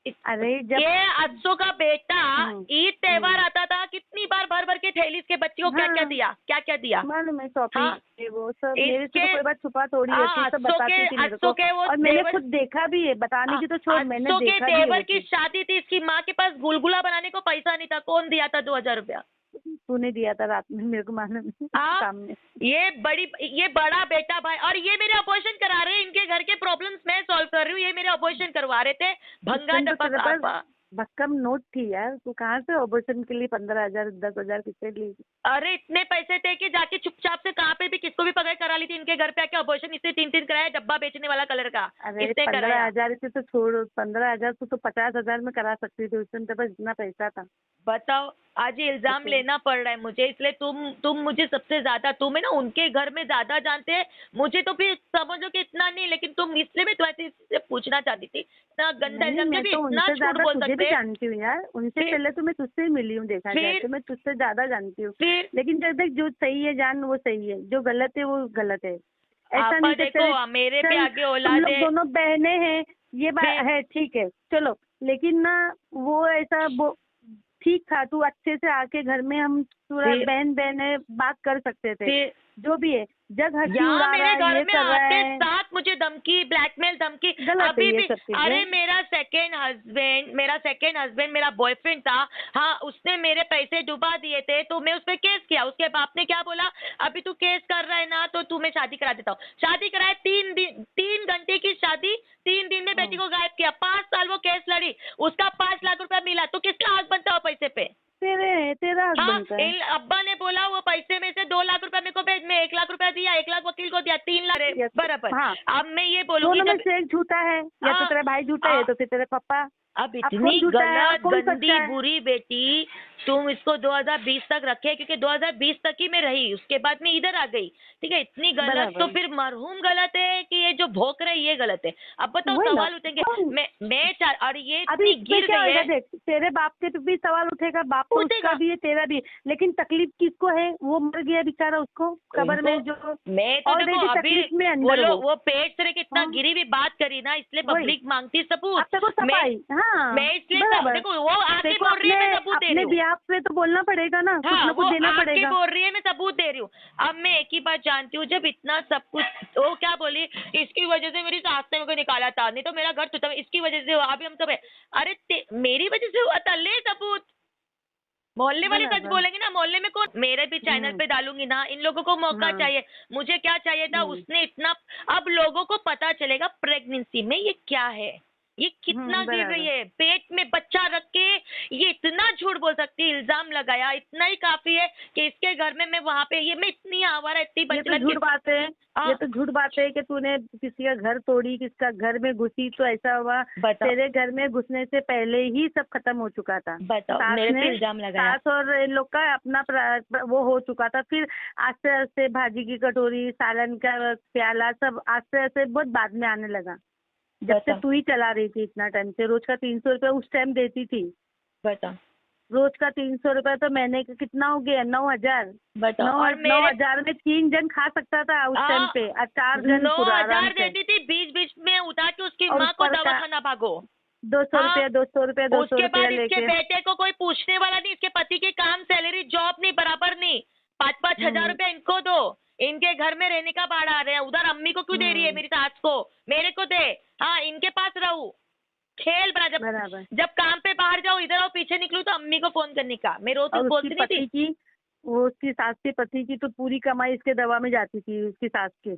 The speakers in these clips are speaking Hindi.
अरे जब ये अज्जो का बेटा ईद त्योहार हम्म, आता था, कितनी बार भर भर के थैली के बच्चियों को क्या क्या हाँ दिया, क्या क्या दिया। मालूम है, शॉपिंग हाँ ये वो सब मेरे से इसके तो कोई बात छुपा थोड़ी होती है, सब अज्जो के बताती थी मेरे को। अज्जो के वो और मैंने देवर खुद देखा भी है, बताने की तो छोड़, मैंने अज्जो के देखा भी है देवर वो की चीज। शादी थी, इसकी माँ के पास गुलगुला बनाने को पैसा नहीं था, कौन दिया था 2,000 रुपया। तूने दिया था रात में, मेरे को मालूम है हाँ सामने। ये बड़ा बेटा भाई, और ये मेरे अपोजिशन करा रहे हैं, इनके घर के प्रॉब्लम्स मैं सॉल्व कर रही हूँ, ये मेरे अपोजिशन करवा रहे थे। उस भंगा टाइम तो डब्बा तेरे पास आपा। भक्कम नोट थी यार, तू कहाँ से ऑपरेशन के लिए 15,000 10,000 किससे ली? अरे इतने पैसे थे कि जाके चुपचाप से कहाँ पे भी किसको भी पकड़ करा ली थी, इनके घर पे आके अबॉर्शन इसने 3-3 कराया, डब्बा बेचने वाला कलर का अरे इसने कराया। 15,000 से तो छोड़, 15,000 तो 50,000 में करा सकती थी, उस टाइम तेरे पास इतना पैसा था। बताओ, आज ये इल्जाम तो लेना पड़ रहा है मुझे, इसलिए तुम मुझे सबसे ज्यादा, तुम है ना उनके घर में ज्यादा जानते हैं, मुझे तो फिर समझो कि इतना नहीं, लेकिन तुम इसलिए मैं तुम्हारे से पूछना चाहती थी, इतना गंदा नहीं, इल्जाम मैं भी तो इतना उनसे झूठ ज्यादा बोल तुझे भी सकते हैं। जानती हूँ यार, उनसे फिर पहले तो मैं तुझसे ही मिली हूँ, देखा जाए फिर तो मैं तुझसे ज्यादा जानती हूँ। फिर लेकिन जब तक जो सही है जान, वो सही है, जो गलत है वो गलत है। ऐसा आपा नहीं कि तेरे, देखो मेरे पे चल आगे तुम औलाद लोग है। दोनों बहनें हैं, ये बात फिर है ठीक है चलो, लेकिन ना वो ऐसा वो ठीक था, तू अच्छे से आके घर में हम पूरा फिर बहन बहन है बात कर सकते थे, फिर जो भी है। जब हंसी यहाँ उड़ा रहा मेरे है, घर ये में कर रहा आते है, साथ मुझे धमकी, ब्लैकमेल धमकी। गलत है अभी ये भी सब अरे चीजें। मेरा सेकेंड हस्बैंड मेरा बॉयफ्रेंड था। हाँ उसने मेरे पैसे डुबा दिए थे, तो मैं उस पर केस किया, उसके बाप ने क्या बोला, अभी तू केस कर रहा है ना तो तुम्हें शादी करा देता हूँ। शादी कराए 3 दिन, 3 घंटे की शादी, 3 दिन में बेटी हम्म, को गायब किया। 5 साल वो केस लड़ी, उसका 5 लाख रुपया मिला, तो किसका हक बनता हो पैसे पे। तेरा हक हाँ बनता है। अब्बा ने बोला वो पैसे में से 2 लाख रुपया मेरे को भेज, मैं 1 लाख रुपया दिया, 1 लाख वकील को दिया, 3 लाख या तो बराबर। हाँ, अब मैं ये बोलूंगी दोनों में जब से एक झूठा है, या तो आ, तेरा भाई झूठा है आ, या तो फिर तेरे पापा। अब अब कौन इतनी झूठा है और गलत कौन गंदी सच्चा है? बुरी बेटी, तुम इसको 2020 तक रखे, क्योंकि 2020 तक ही मैं रही, उसके बाद मैं इधर आ गई। ठीक है, इतनी गलत तो बराबर, फिर मरहूम गलत है कि ये जो भोंक रही है ये गलत है। अब बताओ वही ना। सवाल उठेंगे। कौन और ये अभी इतनी इसमें गिर क्या गई होएगा, है। देख तेरे बाप के पे भी सवाल उठेगा, बाप तो उसका उठेगा भी है तेरा भी है, लेकिन तकलीफ किसको है? वो मर गया बेचारा, उसको कब्र उनको, में जो मैं तो देखो ऑलरेडी अभी तकलीफ में वो अंदर लोग हो। वो पेट से लेके इतना हाँ गिरी हुई बात करी ना, इसलिए वही, पब्लिक मांगती अब सबूत। तेरे को मैं सफाई, हाँ मैं इसलिए बराबर। देखो वो आके तेरे को बोल रही है, अपने मैं सबूत दे रही अपने हूँ। बिहाफ पे तो बोलना पड़ेगा ना, कुछ हाँ ना वो कुछ देना आके पड़ेगा। बोल रही है, मैं सबूत दे रही हूँ। अब मैं एक ही बात जानती हूँ, जब इतना सब कुछ, वो क्या बोली, इसकी वजह से मेरी सास ने मेरे को निकाला था, नहीं तो मेरा घर टूटा, इसकी वजह से हुआ, अभी हम सब है। अरे मेरी वजह से हुआ था, ले सबूत। मोहल्ले वाले सच बराबर। बोलेंगे ना, मोहल्ले में कौन, मेरे भी चैनल हम्म, पे डालूंगी ना, इन लोगों को मौका हाँ, चाहिए। मुझे क्या चाहिए था, उसने इतना, अब लोगों को पता चलेगा प्रेगनेंसी में ये क्या है, ये कितना गिर रही बराबर। है, पेट में बच्चा रख के ये इतना झूठ बोल सकती है, इल्जाम लगाया, इतना ही काफी है कि इसके घर में मैं वहां पे, ये मैं इतनी आवारा, इतनी ये तो बचलन झूठ बात है, ये हाँ तो झूठ बात है कि तूने किसी का घर तोड़ी, किसका घर में घुसी, तो ऐसा हुआ। बताओ, तेरे घर में घुसने से पहले ही सब खत्म हो चुका था। बताओ सास मेरे पे ने, इल्जाम लगाया। सास और इन लोग का अपना वो हो चुका था। फिर आस्ते आस्ते भाजी की कटोरी, सालन का प्याला, सब आस्ते आस्ते बहुत बाद में आने लगा। जब से बताओ, तू ही चला रही थी इतना टाइम से, रोज का 300 रुपया उस टाइम देती थी। बताओ, रोज का 300 रुपया तो महीने का कितना हो गया? 9,000। बताओ। और नौ मेरे हजार में 3 जन खा सकता था उस टाइम पे, और 4 जन नौ पूरा आराम हजार से। देती थी, बीच बीच में उठा के उसकी और माँ को ऊपर का दवाखाना भागो। 200 रुपया, हाँ 200 रुपया, दो सौ उसके रुपया बाद इसके लेके। बेटे को कोई पूछने वाला नहीं, इसके पति की काम, सैलरी, जॉब नहीं, बराबर नहीं। 5-5 हजार हम्म, रुपया इनको दो, इनके घर में रहने का भाड़ा आ रहे हैं, उधर अम्मी को क्यों दे रही है, हम्म, मेरी सास को, मेरे को दे। हाँ इनके पास रहूं, खेल बना, जब बराबर। जब काम पे बाहर जाओ, इधर आओ, पीछे निकलूं तो अम्मी को फोन करने का, मैं रोज और उसकी बोलती नहीं थी। पति की, वो उसकी सास के पति की तो पूरी कमाई इसके दवा में जाती थी, उसकी सास के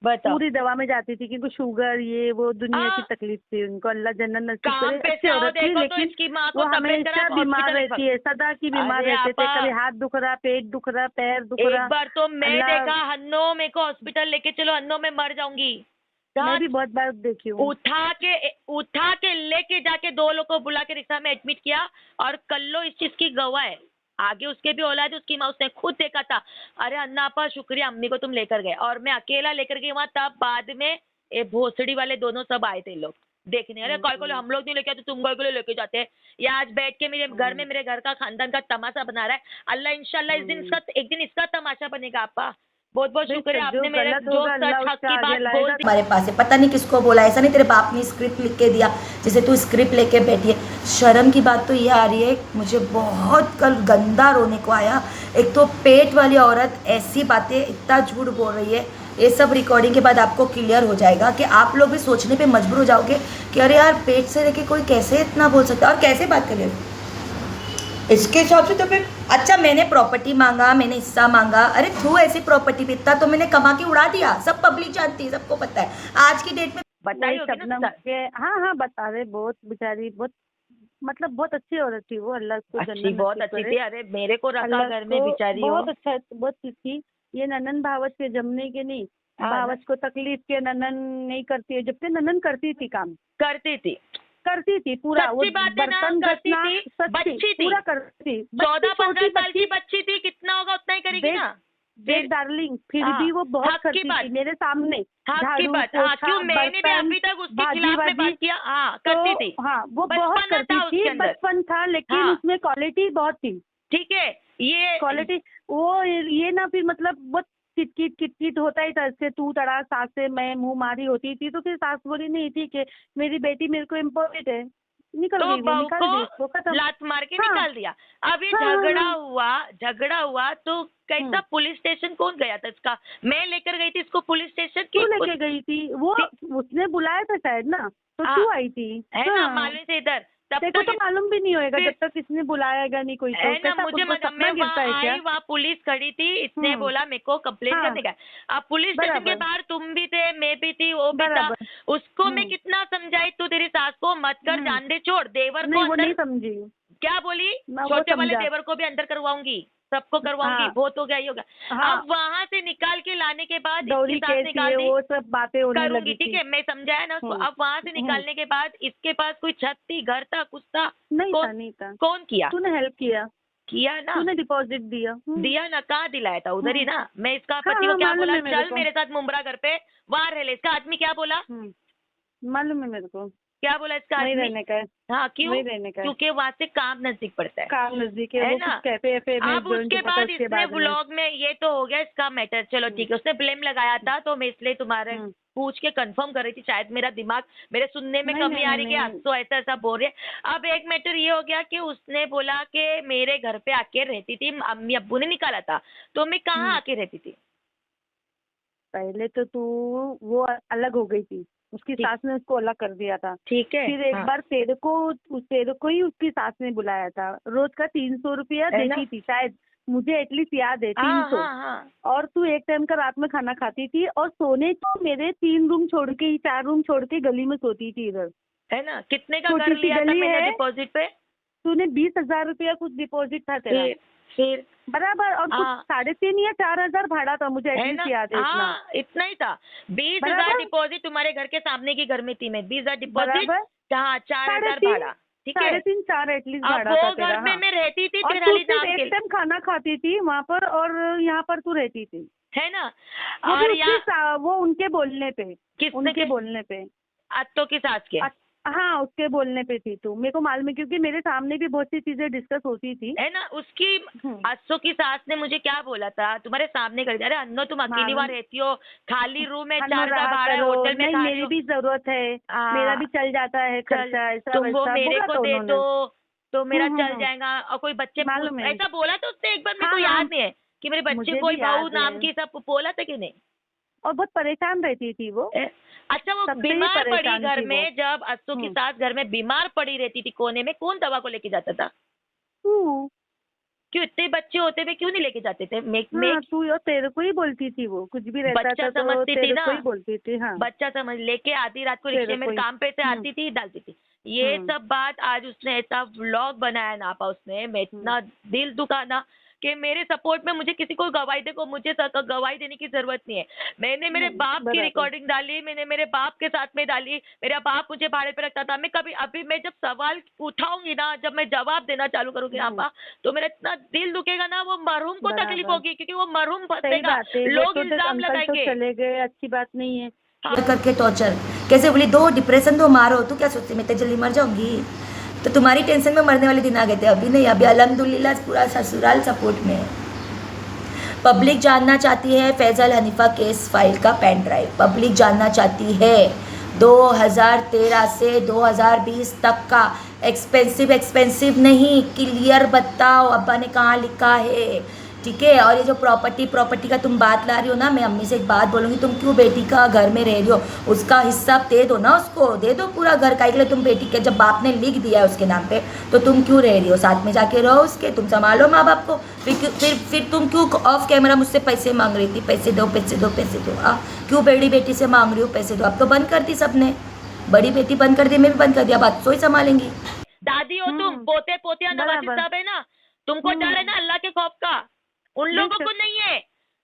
बताओ, पूरी दवा में जाती थी, क्योंकि शुगर ये वो दुनिया की हाँ तकलीफ थी उनको, अल्लाह जन्नत नसीब काम करे। पे से अच्छी आओ औरत थी, देखो तो लेकिन इसकी माँ को वो तबीयत हमेशा खराब, बीमार हॉस्पिटल। रहती है, सदा की बीमार अरे रहते थे, आपा, कभी हाथ दुख रहा, पेट दुख रहा, पैर दुख एक रहा। बार तो मैं अल्लाह, देखा, हन्नो मेरे को हॉस्पिटल लेके चलो, हन्नो में मर जाऊंगी। मैं रात भी बहुत बार देखी हूँ। उठा के लेके जाके 2 लोग को बुला के रिक्शा में एडमिट किया, और कल्लो इस चीज की गवाह है, आगे उसके भी औलाद है, उसकी माँ, उसने खुद देखा था। अरे अन्ना आपा शुक्रिया, अम्मी को तुम लेकर गए, और मैं अकेला लेकर गई वहां, तब बाद में ये भोसड़ी वाले दोनों सब आए थे लोग देखने। अरे कल को हम लोग नहीं लेके आते, तुम को लेके जाते। या आज बैठ के मेरे घर में मेरे घर का खानदान का तमाशा बना रहा है। अल्लाह इंशाल्लाह इस दिन इसका, एक दिन इसका तमाशा बनेगा आपा। बहुत बहुत शुक्रिया, जो आपने मेरे गलत जो होगा अल्लाह सच हक उसका की आगे बात लाएगा। बोल दी। हमारे पास है, पता नहीं किसको बोला, ऐसा नहीं तेरे बाप ने स्क्रिप्ट लिख के दिया जैसे तू स्क्रिप्ट लेके बैठी है। शर्म की बात तो ये आ रही है, मुझे बहुत कल गंदा रोने को आया। एक तो पेट वाली औरत ऐसी बातें इतना झूठ बोल रही है। ये सब रिकॉर्डिंग के बाद आपको क्लियर हो जाएगा कि आप लोग भी सोचने पे मजबूर हो जाओगे कि अरे यार पेट से लेके कोई कैसे इतना बोल सकता है और कैसे बात करे। इसके हिसाब से तो फिर अच्छा मैंने प्रॉपर्टी मांगा, मैंने हिस्सा मांगा, अरे थ्रू ऐसी प्रॉपर्टी भी इतना तो मैंने कमा के उड़ा दिया, सब पब्लिक जानती है, सबको पता है आज की डेट में। बताई वही होगी ना शबनम के, हाँ बता रहे, बहुत बेचारी, बहुत मतलब बहुत अच्छी औरत थी वो, अल्लाह को अच्छी, जन्नत बहुत नसीब अच्छी करे। थी। अरे मेरे को रखा अल्लाह घर में को बिचारी हो। बहुत अच्छा, बहुत अच्छी थी। ये ननन भावच के जमने के नहीं, हाँ ना, भावच को तकलीफ के ननन नहीं करती है, जबकि ननन करती थी काम, करती थी, करती थी पूरा। वो सच्ची बात है ना, बर्तन करती घसना थी, सच्ची बच्ची थी, पूरा करती थी। 14-15 साल की बच्ची थी, कितना होगा उतना ही करेगी ना। देख डार्लिंग, फिर हाँ, भी वो बहुत हक की करती बात, थी मेरे सामने, हक की झाड़ू बात। हाँ, पोछा क्यों मैंने भी बर्तन अभी तक उसके भाजी खिलाफ में वाजी, बात किया। हाँ, करती थी, हाँ वो बहुत बचपना करती था थी, उसके अंदर। बचपन था, लेकिन हाँ। उसमें क्वालिटी बहुत थी। ठीक है, ये क्वालिटी वो ये ना, फिर मतलब बहुत किटकिट किटकिट होता ही था इससे, तू तड़ा सास से मैं मुंह मारी होती थी, तो फिर सास बोली नहीं थी कि मेरी बेटी मेरे को इम्पोर्टेंट है, निकल तो गई, वो बहू निकाल दी उसको, को खत्म। लात मार के हाँ। निकाल दिया। अब ये हाँ, झगड़ा हुआ तो कैसा पुलिस स्टेशन कौन गया था इसका? मैं लेकर गई थी इसको पुलिस स्टेशन तू की। लेके गई थी, वो उसने बुलाया था शायद ना, तो हाँ। तू आई थी, है ना, हाँ। मालूम से इधर तब तेरे को तक तो मालूम भी नहीं होएगा फिर- जब तक किसने बुलाएगा नहीं कोई, तो है ना, कैसा मुझे तुमको मैं सपना गिरता है वहाँ क्या? आई, वहाँ पुलिस खड़ी थी, इसने हम्म। बोला मेरे को कंप्लेन हाँ। करने का। अब पुलिस स्टेशन के बराबर। बाहर तुम भी थे, मैं भी थी, वो भी था। बराबर। उसको मैं हम्म। कितना समझाई, तू तेरी सास को मत कर, हम्म। जान दे, छोड़। देवर को नहीं वो अंदर नहीं समझी। क्या बोली, ना वो छोटे वाले समझा। देवर को भी अंदर करवाऊंगी, सबको करवाऊंगी, हाँ। बहुत हो गया, ये हो गया। हाँ। अब वहां से निकाल के लाने के बाद दौरी इसकी सास केस निकाल ये दी, वो सब बातें होने करूंगी, लगी ठीक थी। है, मैं समझाया ना उसको। हम्म। अब वहां से निकालने के बाद इसके पास कोई छत थी, घर था, कुछ था? नहीं था, कौन नहीं था। कौन किया? तूने हेल्प किया, किया ना, तूने डिपॉजिट दिया। दिया ना, कहाँ दिलाया था? उधर ही ना। मैं इसका हाँ, पति को हाँ, क्या मालूम बोला, है मेरे चल को। मेरे साथ मुंब्रा घर पे, वहां रह ले। इसका आदमी क्या बोला, मालूम है मेरे को, क्या बोला इसका वही आदमी? रहने का है, हाँ, क्यों? वही रहने का है। क्योंकि वहां से काम नजदीक पड़ता है काम नजदीक है, है वो ना? कुछ कैफे वैफे में अब joint उसके हुआ था बाद उसके इसने बाद में। व्लॉग में, ये तो हो गया इसका मैटर, चलो ठीक है, उसने ब्लेम लगाया था, तो मैं इसलिए तुम्हारे हम्म। पूछ के कंफर्म कर रही थी, शायद मेरा दिमाग मेरे सुनने में नहीं, कमी नहीं, आ रही है, नहीं। तो ऐसा ऐसा बोल रहे हैं। अब एक मैटर ये हो गया कि उसने बोला कि मेरे घर पे आके रहती थी, अम्मी अब्बू ने निकाला था, तो मैं कहाँ आके रहती थी? पहले तो तू वो अलग हो गई थी, उसकी ठीक। सास ने उसको अलग कर दिया था। ठीक है, फिर एक हाँ। बार तेरे को ही उसकी सास ने बुलाया था, रोज का 300 रुपया है ना? देती थी शायद, मुझे एटलीस्ट याद है, हाँ 300। हाँ हाँ, और तू एक टाइम का रात में खाना खाती थी, और सोने तो मेरे 3 रूम छोड़ के ही, 4 रूम छोड़ के गली में सोती थी इधर। है ना, कितने का छोटी घर सी लिया था गली मैंने है। डिपॉजिट पे? तूने 20,000 रुपया कुछ डिपॉजिट था तेरा, फिर बराबर, और कुछ हाँ। 3,500 या 4,000 भाड़ा था, मुझे है ना, एटलीस्ट याद है इतना। हाँ, इतना ही था। 20,000 बराबर। डिपॉजिट तुम्हारे घर के सामने की घर में थी मैं, 20,000 डिपॉजिट, बराबर। हाँ, 4,000 3,500 भाड़ा, ठीक है। 3,500 एटलीस्ट अब भाड़ा वो था घर तेरा। में हाँ। मैं रहती थी और तेरे तू खाली सिर्फ नाम एक के, टाइम खाना खाती थी वहाँ पर, और यहाँ पर तू रहती थी, है ना। वो और भी वो उनके बोलने पे, किसने उनके के? बोलने पे। अत्तो की सास के, हाँ, उसके बोलने पे थी तू, मेरे को मालूम है, क्योंकि मेरे सामने भी बहुत सी चीजें डिस्कस होती थी। है ना। उसकी अत्तो की सास ने मुझे क्या बोला था, तुम्हारे सामने कर दिया, अरे अन्नो तुम अकेली मालूम। वहाँ रहती हो, खाली रूम है, अन्नो 4,000 रहा भाड़ा है, करो, होटल में नहीं खा रही मेरी हो। भी जरूरत है, हाँ। मेरा भी चल जाता है चल, खर्चा, ऐसा तुम वो वैसा मेरे बोला को था दे उन्होंने। दो तो मेरा हम्म, चल हम्म। जाएगा, और कोई बच्चे मालूम है। ऐसा बोला था उसने एक बार, मेरे हाँ, को हाँ। याद नहीं है कि मेरे बच्चे मुझे कोई भी बहू याद नाम है। की, सब बोला था कि नहीं? और बहुत परेशान रहती थी वो। अच्छा, वो सबसे ही बीमार पड़ी परेशान घर थी वो। में, जब अत्तो की सास घर में बीमार पड़ी रहती थी कोने में, कौन दवा को लेके जाता था? तू। क्यों, इतने बच्चे होते हुए क्यों नहीं लेके जाते थे? हाँ, तू और तेरे को ही बोलती थी वो, कुछ भी रहता बच्चा था तो समझती थी तेरे ना, को ही बोलती थी। हाँ। बच्चा समझ लेके आधी रात को तेरे रिक्शे में को ही। काम पे से आती थी, डालती थी। ये सब बात आज उसने ऐसा व्लॉग बनाया ना आपा, उसने, मैं इतना दिल दुखा ना कि मेरे सपोर्ट में मुझे किसी को गवाही दे, को मुझे गवाही देने की जरूरत नहीं है। मैंने मेरे बाप की बराबर। रिकॉर्डिंग डाली, मैंने मेरे बाप के साथ में डाली, मेरा बाप मुझे भाड़े पे रखता था। मैं कभी, अभी मैं जब सवाल उठाऊंगी ना, जब मैं जवाब देना चालू करूंगी आपा, तो मेरा इतना दिल दुखेगा ना, वो मरहूम को तकलीफ बराबर। होगी, क्योंकि वो मरहूम सही फंसेगा, बात है, वो लोग तो देख, इल्जाम अंकल तो लगाएंगे। चले गए, अच्छी बात नहीं है। करके टॉर्चर कैसे बोली, दो डिप्रेशन दो मारो, तू क्या सोचती मैं तो जल्दी मर जाऊंगी? तो तुम्हारी टेंशन में मरने वाले दिन आ गए थे, अभी नहीं, अभी अल्हम्दुलिल्लाह पूरा ससुराल सपोर्ट में है। पब्लिक जानना चाहती है फैज़ल हनीफा केस फाइल का पेन ड्राइव, पब्लिक जानना चाहती है 2013 से 2020 तक का एक्सपेंसिव नहीं, क्लियर बताओ अब्बा ने कहाँ लिखा है, ठीक है। और ये जो प्रॉपर्टी का तुम बात ला रही हो ना, मैं अम्मी से एक बात बोलूँगी, तुम क्यों बेटी का घर में रह रही हो, उसका हिस्सा दे दो ना, उसको दे दो पूरा घर का। इसलिए तुम बेटी के, जब बाप ने लिख दिया है उसके नाम पे, तो तुम क्यों रह रही हो, साथ में जाके रहो उसके, तुम संभालो माँ बाप को। फिर तुम क्यों ऑफ कैमरा मुझसे पैसे मांग रही थी, पैसे दो क्यों बड़ी बेटी से मांग रही हो पैसे दो। अब तो बंद कर दी सबने, बड़ी बेटी बंद कर दी, मैं भी बंद कर दिया, बात सोई संभालेंगी। दादी हो तुम, पोते पोतिया नवाजी बराबर। साहब है ना, तुमको डर है ना अल्लाह के खौफ का, उन लोगों को नहीं है।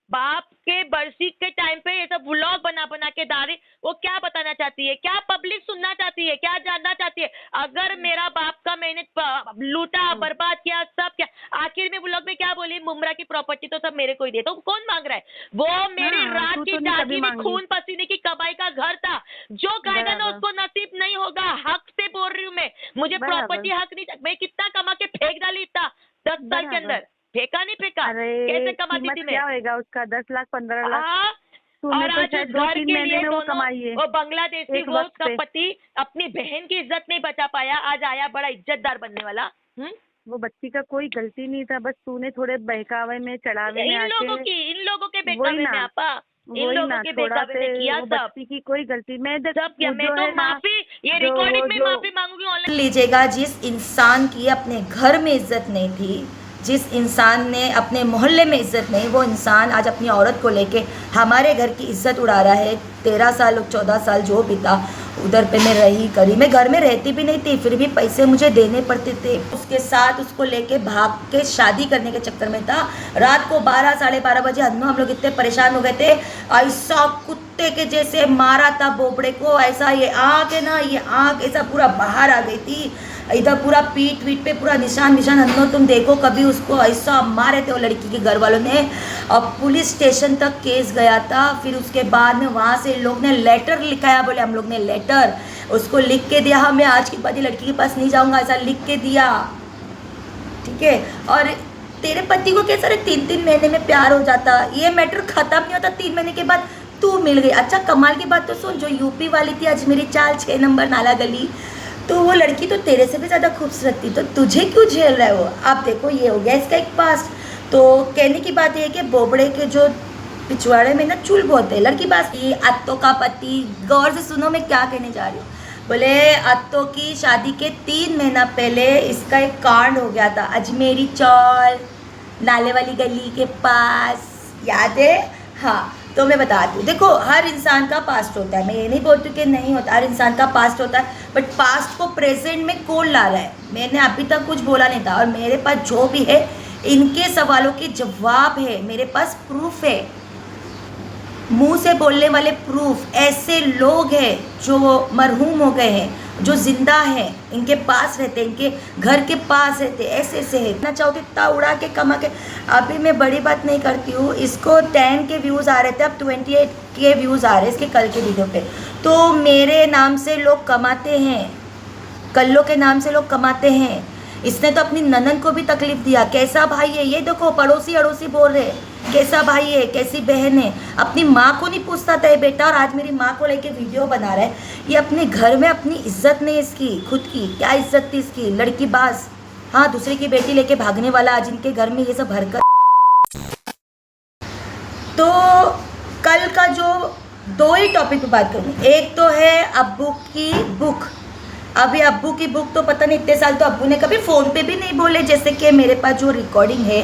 बाप के बरसी के टाइम पे ये सब व्लॉग बना के डाली, वो क्या बताना चाहती है, क्या पब्लिक सुनना चाहती है, क्या जानना चाहती है। अगर मेरा बाप का मैंने लूटा बर्बाद किया सब क्या, आखिर में व्लॉग में क्या बोली, मुमरा की प्रॉपर्टी तो सब मेरे को ही दे, तो कौन मांग रहा है, वो मेरी रात तू की तो नहीं जागी कभी में मांगी। खून पसीने की कमाई का घर था, जो खाएगा ना बराबर। उसको नसीब नहीं होगा। हक से बोल रही हूँ मैं, मुझे बराबर। प्रॉपर्टी हक नहीं, मैं कितना कमा के फेंक डाली इतना 10 साल के बराबर। अंदर, फेंका नहीं फेंका, अरे कैसे कमाती कीमत थी क्या मैं। होएगा उसका, 10 लाख 15 लाख। हाँ, तूने और तो आज शायद उस घर 2-3 के महीने लिए में वो दोनों, कमाई है वो बांग्लादेशी, एक वो वक्त उसका पे। पति अपनी बहन की इज्जत नहीं बचा पाया, आज आया बड़ा इज्जतदार बनने वाला। वो बच्ची का कोई गलती नहीं था, बस तूने थोड़े बहकावे में चढ़ावे में इन आके लोगों के वही बेकावे में ना, आपा, इन वही लोगों ना, के थोड़ा बेकावे में से किया वो सब बच्ची की कोई गलती, मैं सब किया। मैं जो तो है ना, माफी, ये जो रिकॉर्डिंग में जो माफी मांगूंगी ऑनलाइन। लीजिएगा, जिस इंसान की अपने घर में इज्जत नहीं थी, जिस इंसान ने अपने मोहल्ले में इज्जत नहीं, वो इंसान आज अपनी औरत को लेके हमारे घर की इज्जत उड़ा रहा है। 13 साल 14 साल जो बीता उधर पे मैं रही करी, मैं घर में रहती भी नहीं थी, फिर भी पैसे मुझे देने पड़ते थे। उसके साथ उसको लेके भाग के शादी करने के चक्कर में था। रात को 12 साढ़े 12 बजे हम लोग इतने परेशान हो गए थे, ऐसा कुत्ते के जैसे मारा था बोबड़े को, ऐसा ये आँख है ना, ये आँख ऐसा पूरा बाहर आ गई थी, इधर पूरा पीठ पे पूरा निशान अन्नो, तुम देखो कभी उसको ऐसा मारे थे वो लड़की के घर वालों ने। अब पुलिस स्टेशन तक केस गया था, फिर उसके बाद में वहाँ से लोग ने लेटर लिखाया, बोले हम लोग ने लेटर उसको लिख के दिया, मैं आज के बाद लड़की के पास नहीं जाऊँगा, ऐसा लिख के दिया, ठीक है। और तेरे पति को कैसा 3-3 महीने में प्यार हो जाता, ये मैटर खत्म नहीं होता, 3 महीने के बाद तू मिल गई। अच्छा कमाल की बात तो सुन, जो यूपी वाली थी अजमेरी चाल 6 नंबर नाला गली, तो वो लड़की तो तेरे से भी ज़्यादा खूबसूरत थी, तो तुझे क्यों झेल रहा है वो। आप देखो ये हो गया इसका एक पास्ट। तो कहने की बात ये है कि बोबड़े के जो पिछवाड़े में ना चूल बहुत है, लड़की बात ये अत्तो का पति, गौर से सुनो मैं क्या कहने जा रही हूँ। बोले अत्तो की शादी के 3 महीना पहले इसका एक कांड हो गया था अजमेरी चौल नाले वाली गली के पास, याद है। हाँ तो मैं बताती हूँ, देखो हर इंसान का पास्ट होता है, मैं ये नहीं बोलती कि नहीं होता, हर इंसान का पास्ट होता है, बट पास्ट को प्रेजेंट में कौन ला रहा है। मैंने अभी तक कुछ बोला नहीं था, और मेरे पास जो भी है इनके सवालों के जवाब है, मेरे पास प्रूफ है, मुंह से बोलने वाले प्रूफ। ऐसे लोग हैं जो मरहूम हो गए हैं, जो जिंदा हैं, इनके पास रहते, इनके घर के पास रहते, ऐसे है। इतना चाहो तो इतना उड़ा के कमा के, अभी मैं बड़ी बात नहीं करती हूँ, इसको 10 के व्यूज़ आ रहे थे, अब 28 के व्यूज़ आ रहे हैं इसके कल के वीडियो पे। तो मेरे नाम से लोग कमाते हैं, कल्लो के नाम से लोग कमाते हैं। इसने तो अपनी ननन को भी तकलीफ दिया, कैसा भाई है ये देखो, पड़ोसी अड़ोसी बोल रहे कैसा भाई है, कैसी बहन है, अपनी माँ को नहीं पूछता था ये बेटा, और आज मेरी माँ को लेके वीडियो बना रहा है। ये अपने घर में अपनी इज्जत नहीं, इसकी खुद की क्या इज्जत थी इसकी, लड़की बाज। हाँ दूसरे की बेटी लेके भागने वाला, आज इनके घर में ये सब हरकत। तो कल का जो 2 ही टॉपिक पे बात करूँगी, एक तो है अब्बू की बुक। अभी अब्बू की बुक तो पता नहीं इतने साल तो अब्बू ने कभी फ़ोन पे भी नहीं बोले, जैसे कि मेरे पास जो रिकॉर्डिंग है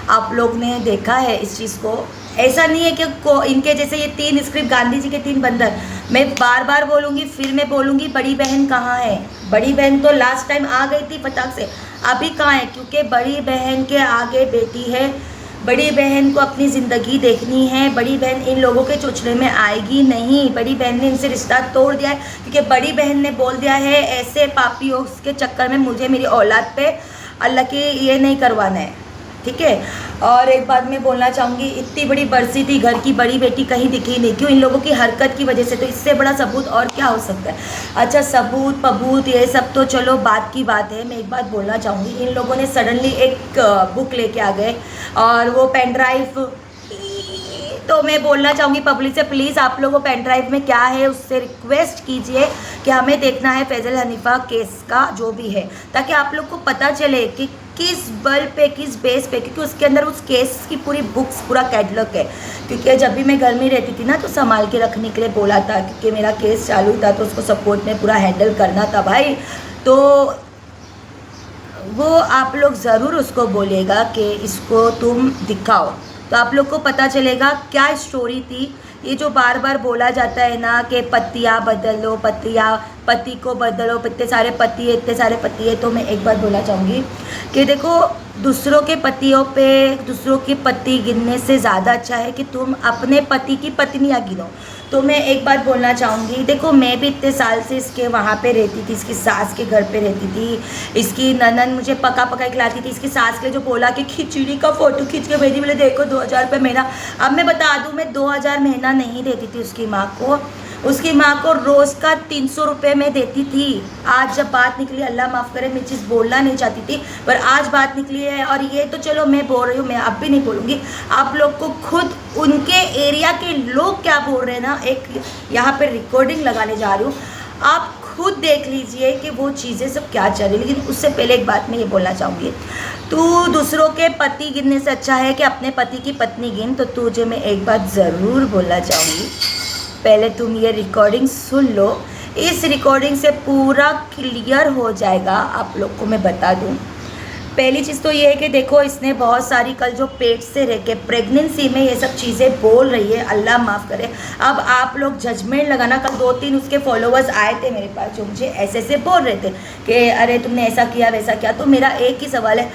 आप लोग ने देखा है इस चीज़ को। ऐसा नहीं है कि इनके जैसे ये 3 स्क्रिप्ट, गांधी जी के 3 बंदर, मैं बार बार बोलूँगी, फिर मैं बोलूँगी बड़ी बहन कहाँ है। बड़ी बहन तो लास्ट टाइम आ गई थी फटाक से, अभी कहाँ है, क्योंकि बड़ी बहन के आगे बेटी है, बड़ी बहन को अपनी ज़िंदगी देखनी है। बड़ी बहन इन लोगों के चुचड़े में आएगी नहीं, बड़ी बहन ने इनसे रिश्ता तोड़ दिया है, क्योंकि बड़ी बहन ने बोल दिया है ऐसे पापियों के चक्कर में मुझे मेरी औलाद पे अल्लाह की ये नहीं करवाना है, ठीक है। और एक बात मैं बोलना चाहूँगी, इतनी बड़ी बरसी थी, घर की बड़ी बेटी कहीं दिखी नहीं, क्यों? इन लोगों की हरकत की वजह से। तो इससे बड़ा सबूत और क्या हो सकता है? अच्छा, सबूत पबूत ये सब तो चलो बात की बात है। मैं एक बात बोलना चाहूँगी, इन लोगों ने सडनली एक बुक लेके आ गए और वो पेन ड्राइव, तो मैं बोलना चाहूँगी पब्लिक से, प्लीज़ आप लोगों पेन ड्राइव में क्या है उससे रिक्वेस्ट कीजिए कि हमें देखना है फैजल हनीफा केस का जो भी है, ताकि आप लोग को पता चले कि किस बल पे, किस बेस पे, क्योंकि उसके अंदर उस केस की पूरी बुक्स, पूरा कैटलॉग है। क्योंकि जब भी मैं घर में रहती थी ना तो संभाल के रखने के लिए बोला था, क्योंकि मेरा केस चालू था तो उसको सपोर्ट में पूरा हैंडल करना था भाई। तो वो आप लोग ज़रूर उसको बोलिएगा कि इसको तुम दिखाओ, तो आप लोग को पता चलेगा क्या स्टोरी थी। ये जो बार बार बोला जाता है ना कि पतियाँ बदलो, पति को बदलो, इतने सारे पति है, तो मैं एक बात बोलना चाहूँगी कि देखो, दूसरों के पतियों पे दूसरों के पति गिनने से ज़्यादा अच्छा है कि तुम अपने पति की पत्नियाँ गिनो। तो मैं एक बात बोलना चाहूँगी, देखो मैं भी इतने साल से इसके वहाँ पे रहती थी, इसकी सास के घर पे रहती थी। इसकी ननन मुझे पका खिलाती थी। इसकी सास के लिए जो बोला कि खिचड़ी का फ़ोटो खींच के भेजी, बोले देखो 2000 रुपये महीना। अब मैं बता दूँ, मैं 2000 महीना नहीं देती थी उसकी माँ को। उसकी माँ को रोज़ का 300 रुपये में देती थी। आज जब बात निकली, अल्लाह माफ़ करे, मैं चीज़ बोलना नहीं चाहती थी, पर आज बात निकली है। और ये तो चलो मैं बोल रही हूँ, मैं अब भी नहीं बोलूँगी। आप लोग को खुद उनके एरिया के लोग क्या बोल रहे हैं ना, एक यहाँ पे रिकॉर्डिंग लगाने जा रही हूँ, आप खुद देख लीजिए कि वो चीज़ें सब क्या चल रही। लेकिन उससे पहले एक बात मैं ये बोलना चाहूँगी, तू दूसरों के पति गिनने से अच्छा है कि अपने पति की पत्नी गिन। तो तुझे मैं एक बात ज़रूर बोलना चाहूँगी, पहले तुम ये रिकॉर्डिंग सुन लो। इस रिकॉर्डिंग से पूरा क्लियर हो जाएगा, आप लोग को मैं बता दूं। पहली चीज़ तो ये है कि देखो, इसने बहुत सारी कल जो पेट से रह के प्रेगनेंसी में ये सब चीज़ें बोल रही है, अल्लाह माफ़ करे। अब आप लोग जजमेंट लगाना। कल 2-3 उसके फॉलोअर्स आए थे मेरे पास जो मुझे ऐसे बोल रहे थे कि अरे तुमने ऐसा किया वैसा किया। तो मेरा एक ही सवाल है,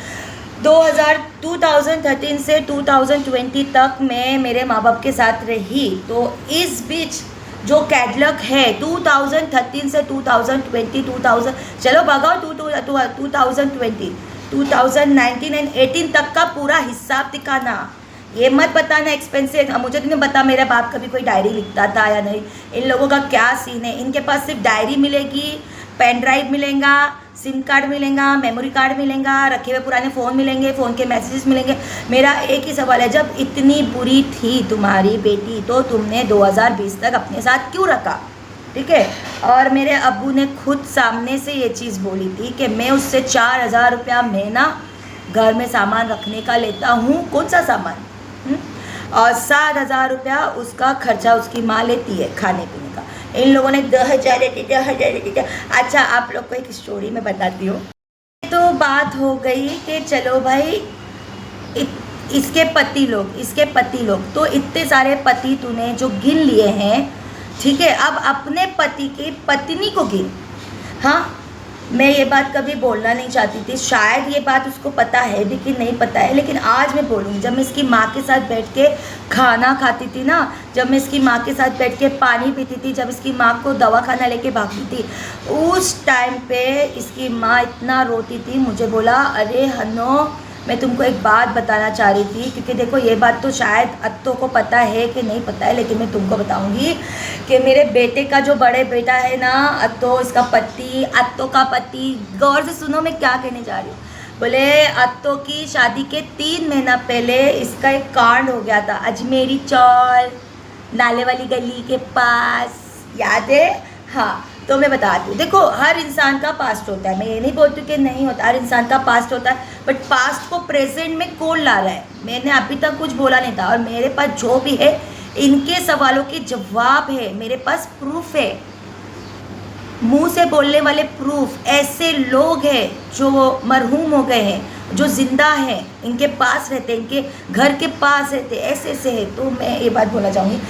2013 से 2020 तक मैं मेरे माँ बाप के साथ रही, तो इस बीच जो कैटलॉग है 2013 से 2020 चलो भगाओ 2020 2019 एंड 18 तक का पूरा हिसाब दिखाना। ये मत बताना एक्सपेंसिव। मुझे तो नहीं पता मेरा बाप कभी कोई डायरी लिखता था या नहीं। इन लोगों का क्या सीन है, इनके पास सिर्फ डायरी मिलेगी, पेन ड्राइव मिलेगा, सिम कार्ड मिलेगा, मेमोरी कार्ड मिलेगा, रखे हुए पुराने फ़ोन मिलेंगे, फ़ोन के मैसेजेस मिलेंगे। मेरा एक ही सवाल है, जब इतनी बुरी थी तुम्हारी बेटी तो तुमने 2020 तक अपने साथ क्यों रखा? ठीक है। और मेरे अब्बू ने खुद सामने से ये चीज़ बोली थी कि मैं उससे 4000 रुपया महीना घर में सामान रखने का लेता हूँ। कौन सा सामान? और 7000 रुपया उसका खर्चा उसकी माँ लेती है खाने पीने का। इन लोगों ने 2000 देती। अच्छा, आप लोग को एक स्टोरी में बताती हूँ। तो बात हो गई कि चलो भाई, इसके पति लोग तो इतने सारे पति तूने जो गिन लिए हैं, ठीक है। अब अपने पति की पत्नी को गिन। हाँ, मैं ये बात कभी बोलना नहीं चाहती थी, शायद ये बात उसको पता है भी कि नहीं पता है, लेकिन आज मैं बोलूँगी। जब मैं इसकी माँ के साथ बैठ के खाना खाती थी ना, जब मैं इसकी माँ के साथ बैठ के पानी पीती थी, जब इसकी माँ को दवाखाना लेके भागती थी, उस टाइम पे इसकी माँ इतना रोती थी। मुझे बोला, अरे हन्नो, मैं तुमको एक बात बताना चाह रही थी, क्योंकि देखो ये बात तो शायद अत्तों को पता है कि नहीं पता है, लेकिन मैं तुमको बताऊंगी कि मेरे बेटे का जो बड़े बेटा है ना, अत्तों का पति, गौर से सुनो मैं क्या कहने जा रही हूँ। बोले अत्तों की शादी के 3 महीना पहले इसका एक कांड हो गया था अजमेरी चौल, नाले वाली गली के पास, याद है? हाँ, तो मैं बताती हूँ। देखो, हर इंसान का पास्ट होता है, मैं ये नहीं बोलती कि नहीं होता, हर इंसान का पास्ट होता है, बट पास्ट को प्रेजेंट में कौन ला रहा है? मैंने अभी तक कुछ बोला नहीं था, और मेरे पास जो भी है इनके सवालों के जवाब है, मेरे पास प्रूफ है, मुंह से बोलने वाले प्रूफ। ऐसे लोग हैं जो मरहूम हो गए हैं, जो जिंदा हैं, इनके पास रहते, इनके घर के पास रहते, ऐसे है। तो मैं ये बात बोलना चाहूँगी,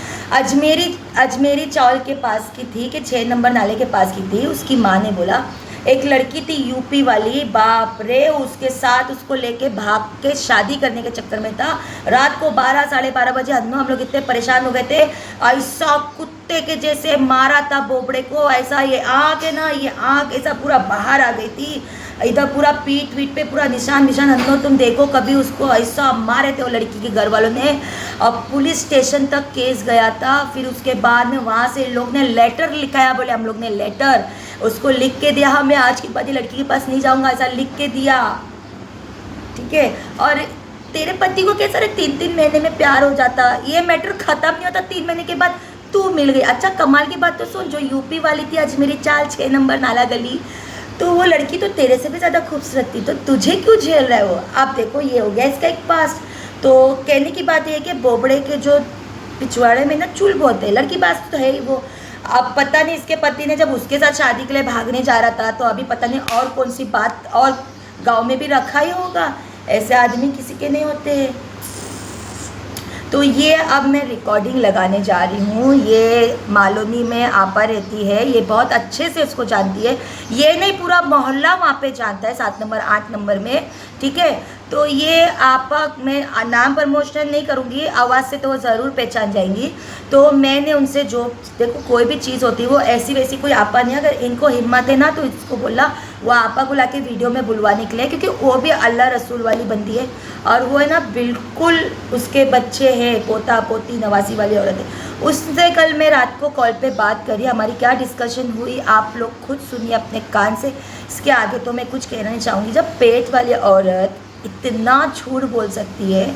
अजमेरी चावल के पास की थी कि 6 नंबर नाले के पास की थी। उसकी माँ ने बोला एक लड़की थी यूपी वाली, बाप रे, उसके साथ उसको लेके भाग के शादी करने के चक्कर में था। रात को 12 साढ़े 12 बजे हम लोग इतने परेशान हो गए थे, ऐसा कुत्ते के जैसे मारा था बोबड़े को, ऐसा ये आँख है ना, ये आँख ऐसा पूरा बाहर आ गई थी, इधर पूरा पीठ वीठ पे पूरा निशान निशान। हम तुम देखो कभी, उसको ऐसा मारे थे वो लड़की के घर वालों ने, और पुलिस स्टेशन तक केस गया था। फिर उसके बाद में वहाँ से लोग ने लेटर लिखाया, बोले हम लोग ने लेटर उसको लिख के दिया, मैं आज के बाद ये लड़की के पास नहीं जाऊँगा, ऐसा लिख के दिया, ठीक है। और तेरे पति को कैसा 3-3 महीने में प्यार हो जाता, ये मैटर ख़त्म नहीं होता, 3 महीने के बाद तू मिल गई। अच्छा कमाल की बात तो सुन, जो यूपी वाली थी अजमेरी चाल 6 नंबर नाला गली, तो वो लड़की तो तेरे से भी ज़्यादा खूबसूरत थी, तो तुझे क्यों झेल रहा है वो। आप देखो ये हो गया इसका एक पास्ट। तो कहने की बात ये है कि बोबड़े के जो पिछवाड़े में ना चूल बहुत है, लड़की बात तो है ही वो। अब पता नहीं इसके पति ने जब उसके साथ शादी के लिए भागने जा रहा था, तो अभी पता नहीं और कौन सी बात और गांव में भी रखा ही होगा, ऐसे आदमी किसी के नहीं होते हैं। तो ये अब मैं रिकॉर्डिंग लगाने जा रही हूँ। ये मालोनी में आपा रहती है, ये बहुत अच्छे से उसको जानती है, ये नहीं पूरा मोहल्ला वहाँ पे जानता है, 7 नंबर 8 नंबर में, ठीक है। तो ये आपा, मैं नाम प्रमोशन नहीं करूँगी, आवाज़ से तो वो ज़रूर पहचान जाएंगी। तो मैंने उनसे जो, देखो कोई भी चीज़ होती है वो ऐसी वैसी कोई आपा नहीं, अगर इनको हिम्मत है ना तो इसको बोला वो आपा को लाके वीडियो में बुलवाने के लिए, क्योंकि वो भी अल्लाह रसूल वाली बंदी है, और वो है ना बिल्कुल, उसके बच्चे हैं, पोता पोती नवासी वाली औरत है। उससे कल मैं रात को कॉल पे बात करी, हमारी क्या डिस्कशन हुई आप लोग खुद सुनिए अपने कान से। इसके आगे तो मैं कुछ कहना नहीं चाहूँगी। जब पेट वाली औरत इतना झूठ बोल सकती है,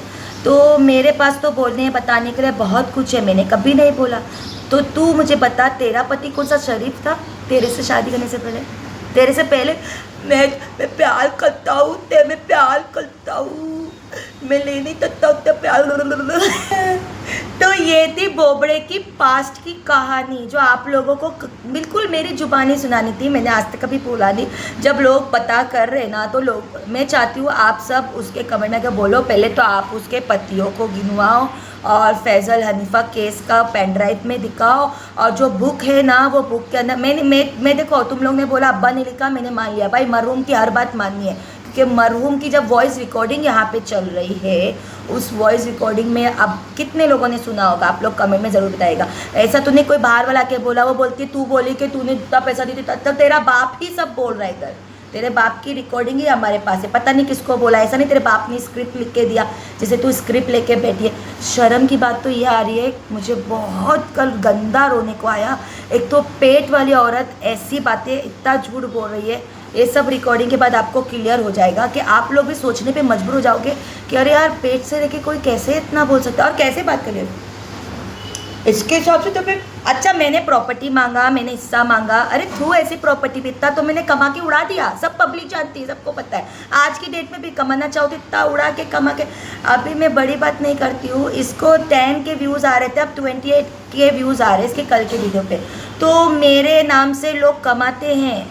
तो मेरे पास तो बोलने बताने के लिए बहुत कुछ है, मैंने कभी नहीं बोला। तो तू मुझे बता, तेरा पति कौन सा शरीफ था तेरे से शादी करने से पहले? तेरे से पहले मैं प्यार करता हूँ, मैं प्यार करता हूँ, मैं ले नहीं सकता उतना प्यार। तो ये थी बोबड़े की पास्ट की कहानी, जो आप लोगों को बिल्कुल मेरी जुबानी सुनानी थी, मैंने आज तक कभी बोला नहीं। जब लोग पता कर रहे ना, तो लोग, मैं चाहती हूँ आप सब उसके कमेंट में बोलो, पहले तो आप उसके पतियों को गिनवाओ और फैज़ल हनीफा केस का पेन ड्राइव में दिखाओ, और जो बुक है ना वो बुक के अंदर मैं देखो, तुम लोग ने बोला अब्बा ने लिखा, मैंने मान लिया भाई, मरहूम की हर बात माननी है, क्योंकि मरहूम की जब वॉइस रिकॉर्डिंग यहाँ पे चल रही है, उस वॉइस रिकॉर्डिंग में अब कितने लोगों ने सुना होगा, आप लोग कमेंट में ज़रूर बताइएगा। ऐसा तो नहीं कोई बाहर वाला के बोला, वो बोलती तू बोली कि तूने इतना पैसा दी थी, तब तेरा बाप ही सब बोल रहा है इधर, तेरे बाप की रिकॉर्डिंग ही हमारे पास है, पता नहीं किसको बोला। ऐसा नहीं तेरे बाप ने स्क्रिप्ट लिख के दिया, जैसे तू स्क्रिप्ट लेके बैठी है। शर्म की बात तो ये आ रही है, मुझे बहुत कल गंदा रोने को आया। एक तो पेट वाली औरत ऐसी बातें इतना झूठ बोल रही है, ये सब रिकॉर्डिंग के बाद आपको क्लियर हो जाएगा कि आप लोग भी सोचने पे मजबूर हो जाओगे कि अरे यार पेट से लेके कोई कैसे इतना बोल सकता है और कैसे बात करे इसके हिसाब से। तो फिर अच्छा मैंने प्रॉपर्टी मांगा, मैंने हिस्सा मांगा, अरे तू ऐसी प्रॉपर्टी पे इतना तो मैंने कमा के उड़ा दिया, सब पब्लिक जानती है, सबको पता है। आज की डेट में भी कमाना चाहो तो इतना उड़ा के कमा के, अभी मैं बड़ी बात नहीं करती हूँ। इसको 10 के व्यूज़ आ रहे थे, अब 28 के व्यूज़ आ रहे हैं इसके कल के वीडियो पे। तो मेरे नाम से लोग कमाते हैं,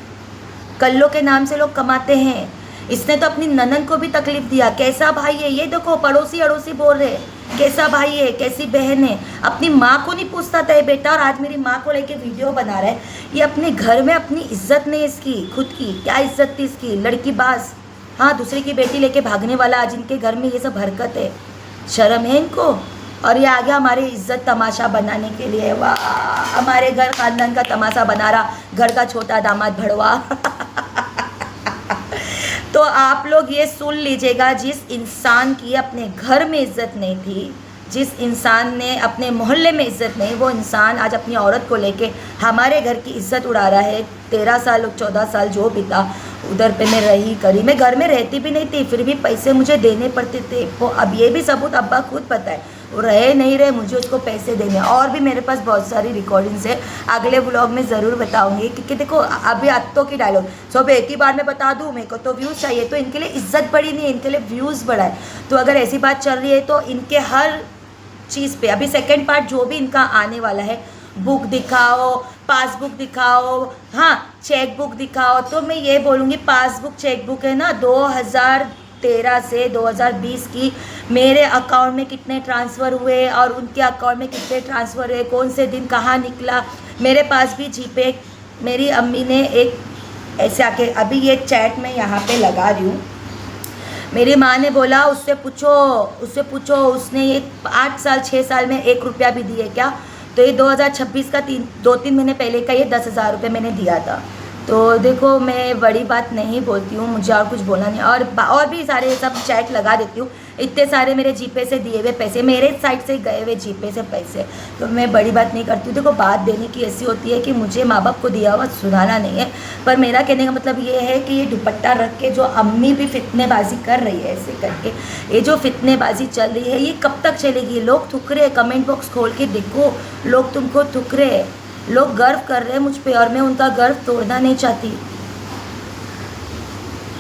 कल्लो के नाम से लोग कमाते हैं। इसने तो अपनी ननद को भी तकलीफ दिया, कैसा भाई है ये, देखो पड़ोसी अड़ोसी बोल रहे कैसा भाई है, कैसी बहन है, अपनी माँ को नहीं पूछता था ये बेटा, और आज मेरी माँ को लेके वीडियो बना रहा है। ये अपने घर में अपनी इज्जत नहीं, इसकी खुद की क्या इज्जत थी इसकी, लड़की बाज, हाँ दूसरे की बेटी लेके भागने वाला, आज इनके घर में ये सब हरकत है, शर्म है इनको। और ये आ गया हमारी इज्जत तमाशा बनाने के लिए, वाह हमारे घर खानदान का तमाशा बना रहा, घर का छोटा दामाद भड़वा। तो आप लोग ये सुन लीजिएगा, जिस इंसान की अपने घर में इज्जत नहीं थी, जिस इंसान ने अपने मोहल्ले में इज्जत नहीं, वो इंसान आज अपनी औरत को लेके हमारे घर की इज्जत उड़ा रहा है। 13 साल 14 साल जो भी था उधर पे मैं रही करी, मैं घर में रहती भी नहीं थी, फिर भी पैसे मुझे देने पड़ते थे। वो अब ये भी सबूत अब्बा खुद पता है, वो रहे नहीं रहे मुझे उसको पैसे देने। और भी मेरे पास बहुत सारी रिकॉर्डिंग्स है, अगले व्लॉग में ज़रूर बताऊंगी, क्योंकि देखो अभी अत्तों की डायलॉग सब एक ही बार में बता दूँ, मेरे को तो व्यूज़ चाहिए, तो इनके लिए इज्जत बढ़ी नहीं है, इनके लिए व्यूज़ बढ़ा है। तो अगर ऐसी बात चल रही है तो इनके हर चीज़ पे अभी सेकेंड पार्ट जो भी इनका आने वाला है, बुक दिखाओ, पासबुक दिखाओ, हाँ चेक बुक दिखाओ। तो मैं ये बोलूँगी पासबुक चेक बुक है ना 2013 से 2020 की, मेरे अकाउंट में कितने ट्रांसफ़र हुए और उनके अकाउंट में कितने ट्रांसफ़र हुए, कौन से दिन कहाँ निकला। मेरे पास भी जीपे, मेरी अम्मी ने एक ऐसे आके अभी ये चैट में यहाँ पे लगा रही हूँ। मेरी माँ ने बोला उससे पूछो उसने ये 8 साल 6 साल में 1 रुपया भी दिए क्या? तो ये 2026 का 2-3 महीने पहले का ये 10,000 रुपये मैंने दिया था। तो देखो मैं बड़ी बात नहीं बोलती हूँ, मुझे और कुछ बोलना नहीं, और भी सारे सब चैट लगा देती हूँ। इतने सारे मेरे जीपे से दिए हुए पैसे, मेरे साइड से गए हुए जीपे से पैसे, तो मैं बड़ी बात नहीं करती हूँ। देखो बात देने की ऐसी होती है कि मुझे माँ बाप को दिया हुआ सुनाना नहीं है, पर मेरा कहने का मतलब ये है कि ये दुपट्टा रख के जो अम्मी भी फितनेबाजी कर रही है ऐसे करके, ये जो फितनेबाजी चल रही है ये कब तक चलेगी? लोग थुक रहे, कमेंट बॉक्स खोल के देखो, लोग तुमको थुक रहे, लोग गर्व कर रहे हैं मुझ पे, और मैं उनका गर्व तोड़ना नहीं चाहती।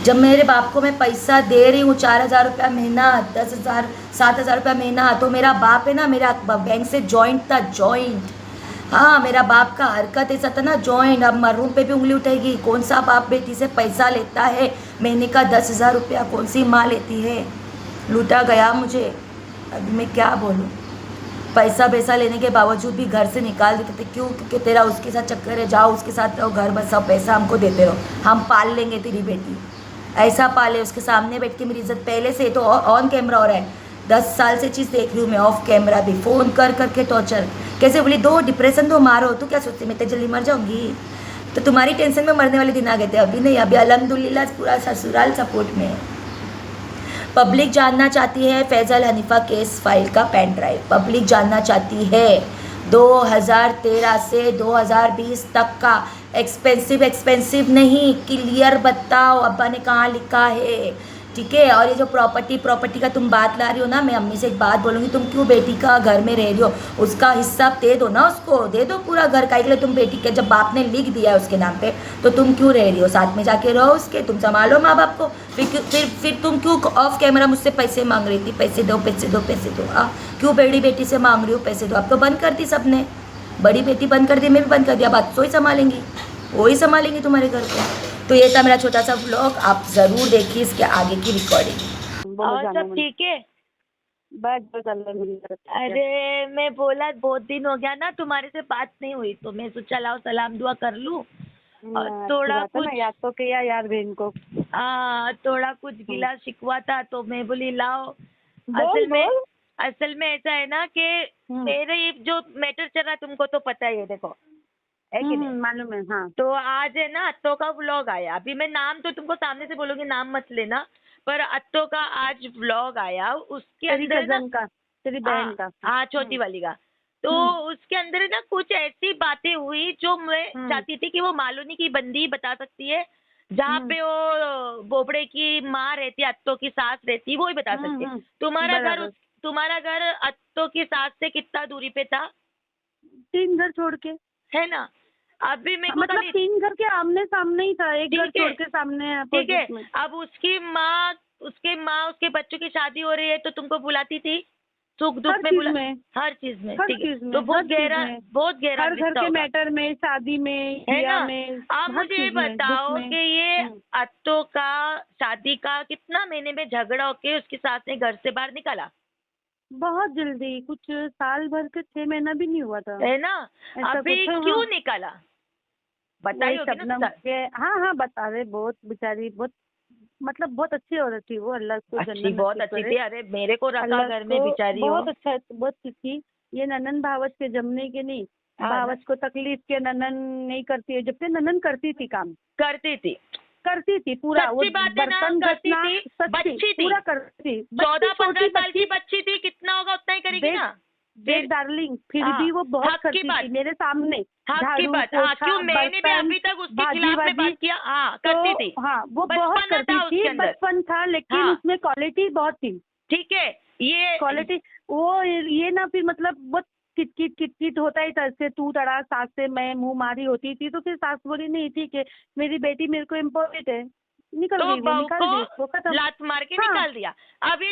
जब मेरे बाप को मैं पैसा दे रही हूँ 4,000 रुपया महीना, 10,000 7,000 रुपया महीना, तो मेरा बाप है ना, मेरा बैंक से जॉइंट था, जॉइंट। हाँ मेरा बाप का हरकत ऐसा था ना, जॉइंट। अब मरूम पे भी उंगली उठेगी, कौन सा बाप बेटी से पैसा लेता है महीने का 10,000 रुपया? कौन सी माँ लेती है? लूटा गया मुझे, अभी मैं क्या बोलूँ। पैसा लेने के बावजूद भी घर से निकाल देते थे, क्यों? क्योंकि तेरा उसके साथ चक्कर है, जाओ उसके साथ रहो, घर बसाओ, पैसा हमको देते रहो, हम पाल लेंगे तेरी बेटी। ऐसा पाले, उसके सामने बैठ के मेरी इज्जत पहले से तो ऑन कैमरा हो रहा है, 10 साल से चीज़ देख रही हूँ मैं, ऑफ कैमरा भी फ़ोन कर करके टॉर्चर। कैसे बोली, दो डिप्रेशन दो मारो, तो क्या सोचती मैं तो जल्दी मर जाऊँगी? तो तुम्हारी टेंशन में मरने वाले दिन आ गए थे, अभी नहीं, अभी अल्हम्दुलिल्लाह पूरा ससुराल सपोर्ट में है। पब्लिक जानना चाहती है फैज़ल हनीफा केस फाइल का पेन ड्राइव, पब्लिक जानना चाहती है 2013 से 2020 तक का। एक्सपेंसिव नहीं, क्लियर बताओ अब्बा ने कहाँ लिखा है, ठीक है? और ये जो प्रॉपर्टी का तुम बात ला रही हो ना, मैं अम्मी से एक बात बोलूँगी, तुम क्यों बेटी का घर में रह रही हो? उसका हिस्सा दे दो ना, उसको दे दो पूरा घर का। के लिए तुम बेटी के, जब बाप ने लिख दिया है उसके नाम पे, तो तुम क्यों रह रही हो? साथ में जाके रहो उसके, तुम संभालो माँ बाप को। फिर तुम क्यों ऑफ कैमरा मुझसे पैसे मांग रही थी? पैसे दो क्यों बड़ी बेटी से मांग रही हो पैसे दो? अब तो बंद कर दी सबने, बड़ी बेटी बंद कर दी, मैं भी बंद कर दिया, बात तो ही संभालेंगी, वही संभालेंगी तुम्हारे घर को। तो ये था मेरा छोटा सा व्लॉग, आप ज़रूर देखिए इसके आगे की रिकॉर्डिंग। और सब ठीक है? बस अरे मैं बोला बहुत दिन हो गया ना तुम्हारे से बात नहीं हुई, तो मैं सोचा लाओ सलाम दुआ कर लूं, और थोड़ा कुछ याद तो किया यार बहन को। थोड़ा कुछ गिला शिकवा था, तो मैं बोली लाओ। असल में ऐसा है ना कि मेरे ये जो मैटर चल रहा है तुमको तो पता ही है, देखो है कि नहीं? मालूम है, हाँ। तो आज है ना अत्तो का व्लॉग आया, अभी मैं नाम तो तुमको सामने से बोलूंगी, नाम मत लेना, पर अत्तो का आज व्लॉग आया, उसके अंदर ना तेरी बहन का, हाँ छोटी वाली का, तो उसके अंदर ना कुछ ऐसी बातें हुई जो मैं चाहती थी कि वो मालूनी की बंदी बता सकती है, जहाँ पे वो बोबड़े की माँ रहती है, अत्तो की सास रहती है, वो ही बता सकती है। तुम्हारा घर अत्तो की सास से कितना दूरी पे था? 3 घर छोड़ के, है ना? अभी मेरे को मतलब 3 घर के आमने सामने ही था, एक घर छोड़ के सामने। ठीक है, अब उसकी माँ उसके बच्चों की शादी हो रही है, तो तुमको बुलाती थी सुख दुख में, हर चीज में, ठीक है? तो बहुत गहरा हर घर के मैटर में, शादी में, ब्याह में। आप मुझे ये बताओ कि ये अत्तो का शादी का कितना महीने में झगड़ा होके उसकी सास ने घर से बाहर निकाला? बहुत जल्दी, कुछ साल भर के 6 महीना भी नहीं हुआ था, है ना? अभी क्यों निकाला बताइए ना? हाँ बता रहे, बहुत बेचारी, बहुत मतलब बहुत अच्छी औरत थी वो, अल्लाह को अच्छी, बहुत अच्छी थी। अरे मेरे को रखा घर में बेचारी, बहुत अच्छा, बहुत अच्छी थी। ये ननन भावच के जमने के नहीं, भावच को तकलीफ के ननन नहीं करती है, जबकि ननन करती थी, काम करती थी पूरा, वो बर्तन घसना, बच्ची थी, पूरा करती। 14-15 साल की बच्ची थी, कितना होगा उतना ही करेगी ना डार्लिंग, फिर भी वो बहुत करती थी मेरे सामने। क्यों मैंने भी अभी तक उसके खिलाफ में बात किया? करती थी, हाँ वो बहुत करती थी, बचपन था, लेकिन उसमें क्वालिटी बहुत थी, ठीक है? ये क्वालिटी, वो ये ना, फिर मतलब बहुत किटकिट होता ही था, इससे तू तड़ा, सास से मैं मुंह मारी होती थी, तो फिर सास बोली नहीं थी कि मेरी बेटी मेरे को इम्पोर्टेंट है, निकल गई, लात मार के निकाल दिया। अब ये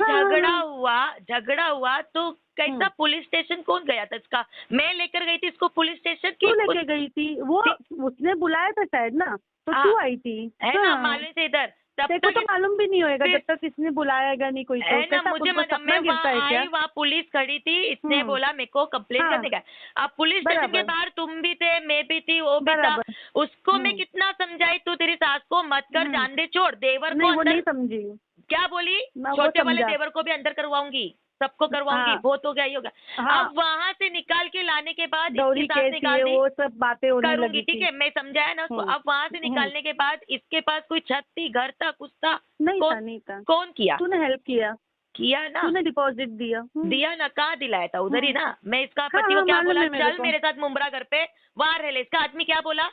झगड़ा हुआ तो कैसा पुलिस स्टेशन कौन गया था इसका? मैं लेकर गई थी इसको पुलिस स्टेशन। क्यों लेकर गई थी? वो उसने बुलाया था शायद ना, तो तू आई थी, है ना, मालूम से इधर तब तेरे को तक तो मालूम भी नहीं होएगा जब तक किसने बुलाएगा नहीं कोई, तो है ना, कैसा मुझे आपको सपना गिरता है क्या? वहाँ पुलिस खड़ी थी, इसने बोला मेरे को कंप्लेन हाँ, करने का। अब पुलिस स्टेशन के बराबर बाहर तुम भी थे, मैं भी थी, वो भी था। बराबर। उसको मैं कितना समझाई, तू तेरी सास को मत कर, जान दे, छोड़। देवर को नहीं वो अंदर नहीं समझी, क्या बोली, मैं वो छोटे वाले समझा। देवर को भी अंदर करवाऊंगी, सबको करवाऊंगी, हाँ, बहुत हो गया, ये हो गया। हाँ, अब वहां से निकाल के लाने के बाद इसकी दौरी सास केस निकाल ये दी, वो सब बातें होने करूंगी, लगी ठीक थी। है, मैं समझाया ना उसको। अब वहां से निकालने के बाद इसके पास कोई छत थी, घर था, कुछ था? नहीं था, कौन नहीं था। कौन किया? तूने हेल्प किया ना, तूने डिपॉजिट दिया। दिया ना, कहाँ दिलाया था? उधर ही ना। मैं इसका हाँ, पति को हाँ, क्या मालूम बोला, है मेरे चल को। मेरे साथ मुंब्रा घर पे, वहां रह ले। इसका आदमी क्या बोला,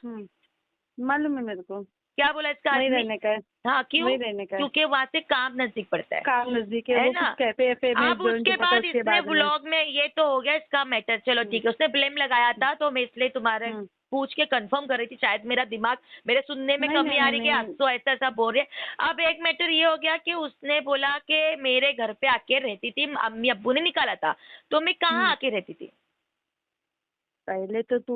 मालूम है मेरे को, क्या बोला इसका वही आदमी? रहने का है। हाँ, क्यों? वही रहने का है। क्योंकि वहां से काम नजदीक पड़ता है काम नजदीक है, वो ना। कुछ कैफे एफे में अब join उसके हुआ था बाद उसके इसने बाद में। व्लॉग में, ये तो हो गया इसका मैटर, चलो ठीक है, उसने ब्लेम लगाया था, तो मैं इसलिए तुम्हारे पूछ के कंफर्म कर रही थी, शायद मेरा दिमाग मेरे सुनने में नहीं, कमी नहीं, आ रही नहीं, है, तो ऐसा ऐसा बोल रहे। अब एक मैटर ये हो गया कि उसने बोला कि मेरे घर पे आके रहती थी, अम्मी अब्बू ने निकाला था, तो मैं कहाँ आके रहती थी? पहले तो तू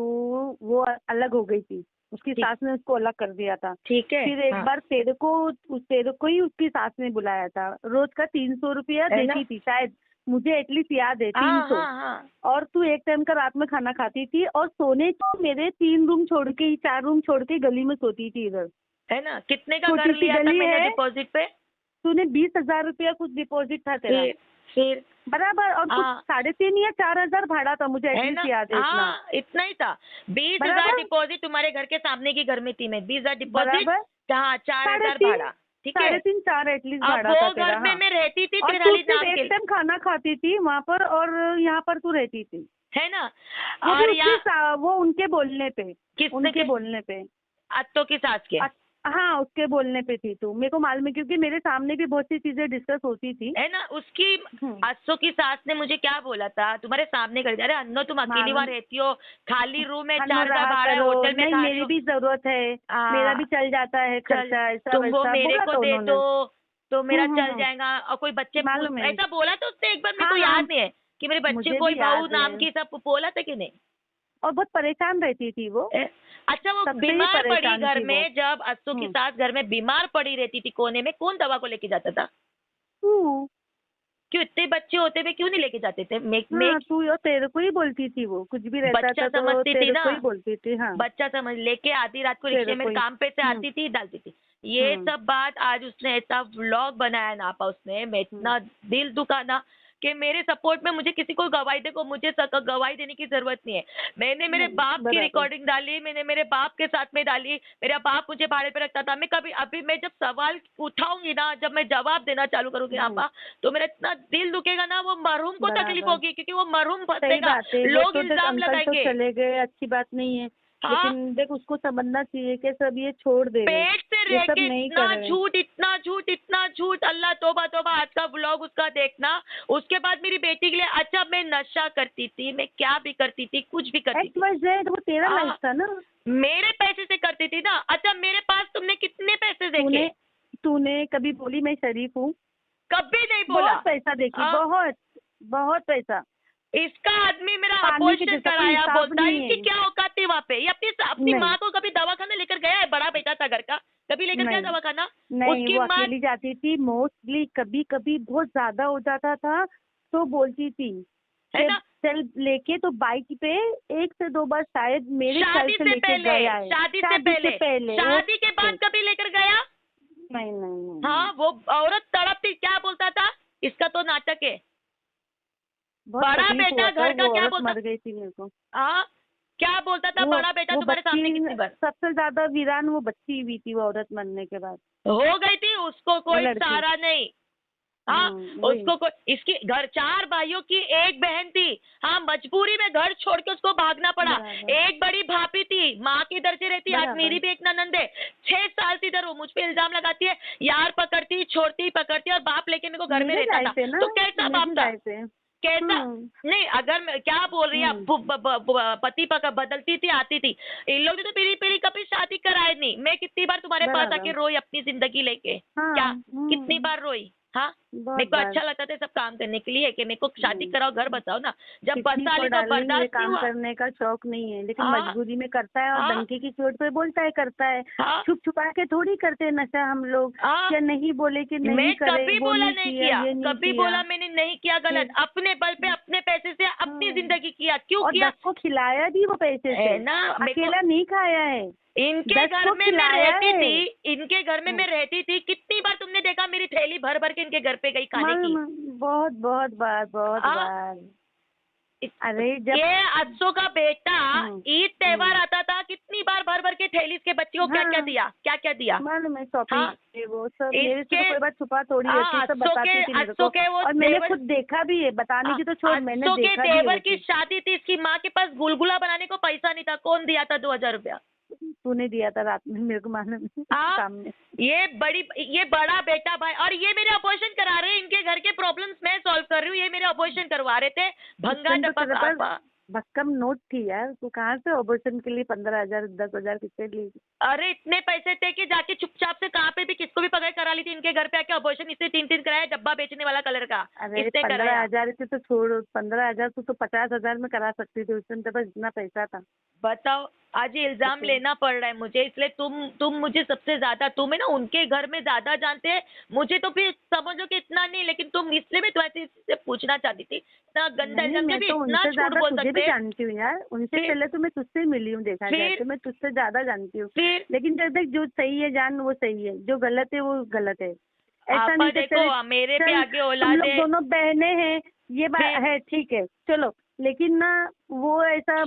वो अलग हो गई थी, उसकी सास ने उसको अलग कर दिया था। ठीक है, फिर एक बार तेरे को ही उसकी सास ने बुलाया था, रोज का 300 रुपया देती थी शायद, मुझे एटलीस्ट याद है 300। और तू एक टाइम का रात में खाना खाती थी और सोने को मेरे 3 रूम छोड़ के, 4 रूम छोड़ के गली में सोती थी इधर, है ना। कितने का छोटी घर सी लिया था गली मैंने है। डिपॉजिट पे? तूने 20,000 रुपया कुछ डिपॉजिट था तेरा, फिर बराबर, और कुछ 3,500 या 4,000 भाड़ा था, मुझे एटलीस्ट याद है इतना। हाँ, इतना ही था। 20,000 डिपॉजिट तुम्हारे घर के सामने की घर में थी मैं, 20,000 डिपॉजिट, हाँ, 4,000 भाड़ा, ठीक है। 3,500-4 एटलीस्ट अब भाड़ा वो था तेरा। घर में मैं रहती थी, और तेरा तू नाम सिर्फ के एक टाइम खाना खाती थी वहाँ पर, और यहाँ पर तू रहती थी, है ना। वो और भी वो उनके बोलने पे, उनके बोलने पे, अत्तो की सास के, हाँ, उसके बोलने पे थी तू, मेरे को मालूम है, क्योंकि मेरे सामने भी बहुत सी चीजें डिस्कस होती थी, है ना। उसकी अत्तो की सास ने मुझे क्या बोला था, तुम्हारे सामने कर दिया, अरे अन्नो तुम अकेली वहाँ रहती हो, खाली रूम है, 4,000 भाड़ा है, होटल में खा मेरी भी जरूरत है, मेरा भी चल जाता है खर्चा, ऐसा तुम वो मेरे को दे दो तो मेरा चल हम्म। जाएगा, और कोई बच्चे मालूम है। ऐसा बोला था उसने एक बार, मेरे को याद नहीं है कि मेरे बच्चे कोई बहू नाम की सब बोला था कि नहीं। और बहुत परेशान रहती थी वो। अच्छा, वो बीमार पड़ी घर में, जब अत्तो की सास घर में बीमार पड़ी रहती थी कोने में, कौन दवा को लेके जाता था? क्यों, इतने बच्चे होते हुए क्यों नहीं लेके जाते थे? तू तेरे को ही बोलती थी, वो कुछ भी रहता था तो समझती थी ना, बोलती थी। हाँ, बच्चा समझ लेके आधी रात को रिक्शे में काम पे से आती थी, डालती थी। ये सब बात आज उसने ऐसा व्लॉग बनाया ना आपा, उसने, मैं इतना दिल दुखा ना कि मेरे सपोर्ट में मुझे किसी को गवाही दे, को मुझे गवाही देने की जरूरत नहीं है। मैंने मेरे बाप की रिकॉर्डिंग डाली, मैंने मेरे बाप के साथ में डाली, मेरा बाप मुझे भाड़े पे रखता था। मैं कभी, अभी मैं जब सवाल उठाऊंगी ना, जब मैं जवाब देना चालू करूंगी आपा, तो मेरा इतना दिल दुखेगा ना, वो मरहूम को तकलीफ होगी, क्योंकि वो मरहूम फंसेगा, लोग इल्जाम लगाएंगे। चले गए, अच्छी बात नहीं है, लेकिन देख उसको समझना चाहिए कि सब ये छोड़ दे, पेट से रह के इतना झूठ, अल्लाह तौबा तौबा। आज का व्लॉग उसका देखना, उसके बाद मेरी बेटी के लिए, अच्छा मैं नशा करती थी, मैं क्या भी करती थी, कुछ भी करती थी, वो तेरा लाइफ था ना, मेरे पैसे से करती थी ना। अच्छा, मेरे पास तुमने कितने पैसे देखे? तूने कभी बोली मैं शरीफ हूँ? कभी नहीं बोला। बहुत पैसा देखी, बहुत पैसा। इसका आदमी मेरा अबॉर्शन कराया, बोलता है इनकी क्या औकात थी वहाँ पे। ये अपनी माँ को कभी दवाखाना लेकर गया है? बड़ा बेटा था घर का, कभी लेकर गया दवाखाना? नहीं, वो अकेली जाती थी मोस्टली, कभी कभी बहुत ज्यादा हो जाता था तो बोलती थी, है ना, चल लेके, तो बाइक पे 1 से 2 बार शायद मेरे ख्याल से लेके गया है। शादी से पहले। शादी के बाद कभी लेकर गया? नहीं। हाँ, वो औरत तड़पती, क्या बोलता था, इसका तो नाटक है। बड़ा बेटा घर का क्या बोलता, मर गई थी मेरे को। हाँ, क्या बोलता था बड़ा बेटा तुम्हारे सामने कितनी बार? सबसे ज्यादा वीरान वो बच्ची हुई थी, वो औरत मरने के बाद हो गई थी, उसको कोई सहारा नहीं। हाँ, उसको कोई, इसकी घर 4 भाइयों की 1 बहन थी। हाँ, मजबूरी में घर छोड़ के उसको भागना पड़ा। एक बड़ी भाभी थी, माँ की इधर से रहती, आज मेरी भी एक ननंद है, 6 साल से इधर वो मुझ पे इल्जाम लगाती है, यार पकड़ती, छोड़ती, पकड़ती, और बाप लेके मेरे को घर में रहता था। तो कैसा बाप था, कैसा? नहीं, अगर मैं क्या बोल रही है, पति बदलती थी, आती थी, इन लोग ने तो मेरी कभी शादी कराई नहीं। मैं कितनी बार तुम्हारे पास आके रोई अपनी जिंदगी लेके, क्या कितनी बार रोई? हाँ, मेरे को अच्छा लगता था सब काम करने के लिए कि मेरे को शादी कराओ, घर बसाओ ना। जब बसा ली तो बर्दाश्त नहीं काम हुआ। करने का शौक नहीं है, लेकिन मजबूरी में करता है, और डंके की चोट पे बोलता है करता है। छुप छुपा के थोड़ी करते नशा हम लोग, क्या नहीं बोले कि नहीं मैं करे, कभी वो बोला नहीं नहीं किया, किया, ये नहीं कभी किया। बोला मैंने नहीं किया गलत, अपने बल पे अपने पैसे से अपनी जिंदगी किया। क्यों और किया? 10 को खिलाया भी वो पैसे से, है ना, अकेला नहीं खाया है। इनके घर में मैं रहती थी, इनके घर में मैं रहती थी, कितनी बार तुमने देखा मेरी थैली भर भर के इनके घर पे गई खाने की? बहुत बहुत बार, बहुत बार। अरे जब ये अज्जो का बेटा ईद त्योहार आता था, कितनी बार भर भर के थैली के बच्चे को क्या क्या दिया, क्या क्या दिया। मालूम है, शॉपिंग वो सब मेरे से तो कोई बात छुपा थोड़ी होती है, सब बताती थी मेरे को, और मैंने खुद देखा भी है, बताने की तो छोड़, मैंने देखा भी है। देवर की शादी थी, इसकी माँ के पास गुलगुला बनाने को पैसा नहीं था, कौन दिया था 2000 रुपया? तूने दिया था रात में, मेरे को मालूम है, सामने। ये बड़ा बेटा भाई, और ये मेरे अबॉर्शन करा रहे हैं, इनके घर के प्रॉब्लम्स मैं सॉल्व कर रही हूँ, ये मेरे अबॉर्शन करवा रहे थे। भंगा टपा भक्कम नोट थी यार, तू कहाँ से अबॉर्शन के लिए 15,000 10,000 किससे ली? अरे इतने पैसे थे कि जाके चुपचाप से कहाँ पे भी किसको भी पकड़ करा ली थी, इनके घर पे आके अबॉर्शन इससे 3 कराया, डब्बा बेचने वाला कलर का। अरे 15,000 से तो छोड़, 15,000 तो 50,000 में करा सकती थी, उस दिन तो बस इतना पैसा था। बताओ, आज ये इल्जाम लेना पड़ रहा है मुझे, इसलिए तुम मुझे सबसे ज्यादा, तुम्हें ना उनके घर में ज्यादा जानते हैं, मुझे तो फिर समझो कि इतना नहीं, लेकिन तुम इसलिए भी तुम्हारे पूछना चाहती थी, इतना गंदा इल्जाम भी इतना झूठ बोल सकते हैं। जानती हूँ यार, उनसे पहले तो मैं तुझसे मिली हूँ, देखा जाए तो मैं तुझसे ज्यादा जानती हूँ, लेकिन जब तक जो सही है जान वो सही है, जो गलत है वो गलत है। ऐसा नहीं देखो मेरे पे आगे औलाद है, दोनों बहनें हैं, ये बात है ठीक है चलो, लेकिन ना वो ऐसा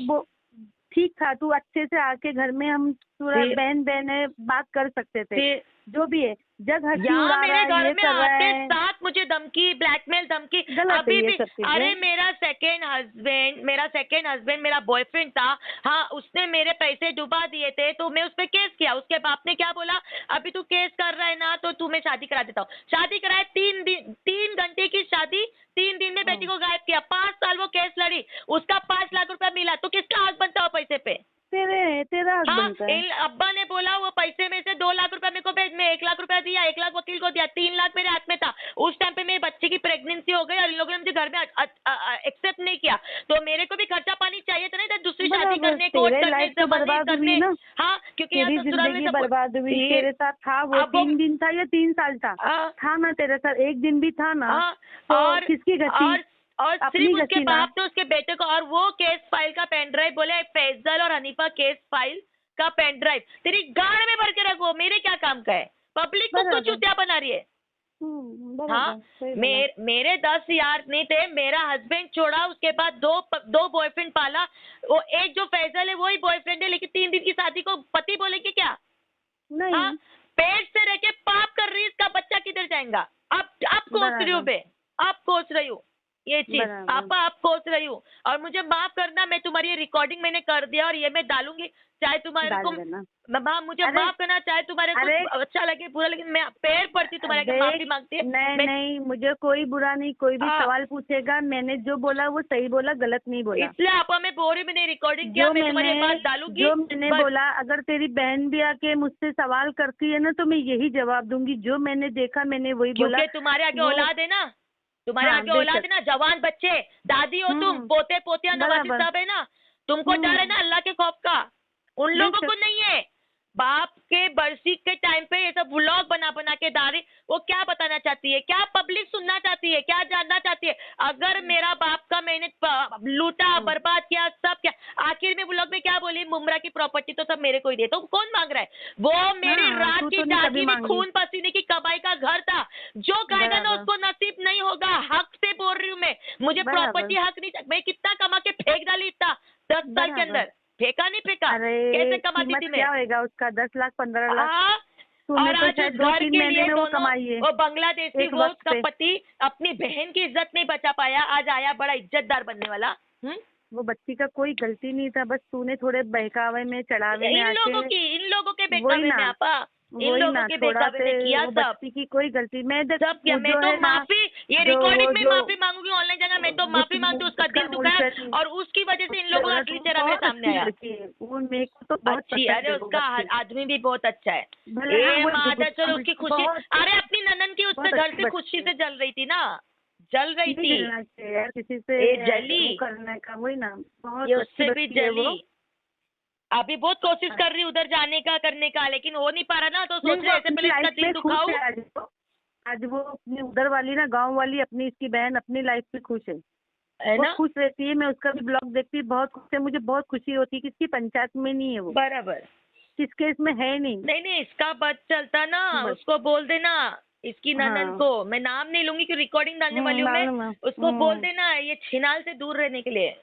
ठीक था, तू अच्छे से आके घर में हम पूरा बहन है बात कर सकते थे, जो भी है। जब हंसी उड़ा रहा है, घर में आते साथ मुझे धमकी, ब्लैकमेल धमकी, अभी भी। अरे मेरा सेकेंड हस्बैंड मेरा बॉयफ्रेंड था, हाँ उसने मेरे पैसे डुबा दिए थे, तो मैं उस पर केस किया। उसके बाप ने क्या बोला, अभी तू केस कर रहा है ना तो तुम्हें शादी करा देता हूँ। शादी कराए, 3 घंटे की शादी, 3 दिन में बेटी को गायब किया। 5 साल वो केस लड़ी, उसका 5 लाख रुपया मिला, तो किसका हक बनता हो पैसे पे? तेरा हक बनता है। अब्बा ने बोला वो पैसे में से 2 लाख रुपया मेरे को भेज, मैं 1 लाख रुपया दिया, 1 लाख वकील को दिया, 3 लाख मेरे हाथ में था। उस टाइम पे मेरे बच्चे की प्रेगनेंसी हो गई और इन लोगों ने मुझे घर में एक्सेप्ट नहीं किया, तो मेरे को भी खर्चा पानी चाहिए था, नहीं दूसरी शादी करने, कोर्ट करने। हाँ, क्योंकि जिंदगी बर्बाद हुई, तेरे साथ था वो 3 दिन था या 3 साल था ना तेरे साथ, 1 दिन भी था ना, और किसकी गलती? और सिर्फ उसके बाप ने उसके बेटे को, और वो केस फाइल का पेन ड्राइव, बोले फैजल और हनीफा केस फाइल का पेन ड्राइव तेरी गाड़ में भर के रखो, मेरे क्या काम का है? पब्लिक को तो चूतिया बना रही है। हाँ, मेरे 10 यार नहीं थे, मेरा हस्बैंड छोड़ा, उसके बाद दो बॉयफ्रेंड पाला, वो एक जो फैजल है वही बॉयफ्रेंड है, लेकिन 3 दिन की शादी को पति बोलेंगे क्या? नहीं। हाँ, पेट से रह के पाप कर रही, इसका बच्चा किधर जाएगा? अब कोस रही हूँ बे, अब कोस रही हूँ ये चीज, पापा आप कोस रही हूँ, और मुझे माफ करना, मैं तुम्हारी रिकॉर्डिंग मैंने कर दिया और ये मैं डालूंगी, चाहे तुम्हारे को मुझे माफ करना, चाहे तुम्हारे को अच्छा लगे बुरा, लेकिन मैं पैर पड़ती तुम्हारे माफी मांगती है। नहीं मुझे कोई बुरा नहीं, कोई भी सवाल पूछेगा, मैंने जो बोला वो सही बोला, गलत नहीं बोला, इसलिए आपा मैं बोल रही, मैंने रिकॉर्डिंग किया, मैं तुम्हारी बात डालूंगी। जो मैंने बोला, अगर तेरी बहन भी आके मुझसे सवाल करती है ना तो मैं यही जवाब दूंगी, जो मैंने देखा मैंने वही बोला। तुम्हारे आगे औलाद है ना, तुम्हारे आगे औलाद है ना, जवान बच्चे, दादी हो तुम, पोते पोतिया नवाजी साहब है ना, तुमको डर है ना अल्लाह के खौफ का, उन लोगों को नहीं है। बाप के बरसी के टाइम पे ये सब व्लॉग बना बना के डाली, वो क्या बताना चाहती है, क्या पब्लिक सुनना चाहती है, क्या जानना चाहती है? अगर मेरा बाप का मैंने लूटा, बर्बाद किया, सब क्या, आखिर में व्लॉग में क्या बोली, मुमरा की प्रॉपर्टी तो सब मेरे को ही दे, तो कौन मांग रहा है? वो मेरी रात की जागी में खून पसीने की कमाई का घर था, जो खाएगा ना उसको नसीब नहीं होगा, हक से बोल रही हूँ मैं, मुझे प्रॉपर्टी हक नहीं, मैं कितना कमा के फेंक डाली इतना 10 साल के अंदर, फेंका नहीं फेंका, कैसे कमाती थी मैं? क्या होगा उसका 10 लाख 15 लाख, और आज उस घर के लिए वो बांग्लादेशी, वो उसका पति अपनी बहन की इज्जत नहीं बचा पाया, आज आया बड़ा इज्जतदार बनने वाला। वो बच्ची का कोई गलती नहीं था, बस तूने थोड़े बहकावे में चढ़ावे में आके इन लोगों के बहकावे में आपा, इन लोगों के बहकावे में किया सब। बच्ची की कोई गलती, मैं तो माफी, ये रिकॉर्डिंग में माफी मांगूंगी, ऑनलाइन जगह मैं तो माफी मांगती हूँ, उसका दिल दुखा है और उसकी वजह से इन लोगों का असली चेहरा मेरे सामने आया। वो मेरे को तो बहुत अच्छी, अरे उसका आदमी भी बहुत अच्छा है, उसकी खुशी, अरे अपनी ननन की उससे अंदर से खुशी से जल रही थी ना, जल रही थी यार किसी से जली करने का, वही ना, बहुत ये उससे भी बच्ची है वो। जली। अभी बहुत कोशिश कर रही उधर जाने का करने का, लेकिन हो नहीं पा रहा ना, तो सोच नहीं, रहे वो ऐसे अपनी पहले इसका लाइफ दिल में खुश दुखाऊं। है आज वो अपनी उधर वाली ना, गांव वाली अपनी इसकी बहन अपनी लाइफ में खुश है वो ना, खुश रहती है। मैं उसका भी ब्लॉग देखती हूँ, बहुत खुश है, मुझे बहुत खुशी होती है कि इसकी पंचायत में नहीं है वो, बराबर। किसके इसमें है नहीं। नहीं नहीं, इसका बस चलता ना, बस। उसको बोल देना, इसकी ननन हाँ। को, मैं नाम नहीं लूंगी कि रिकॉर्डिंग डालने वाली हूँ मैं, मालूम है। उसको बोल देना ये छिनाल से दूर रहने के लिए।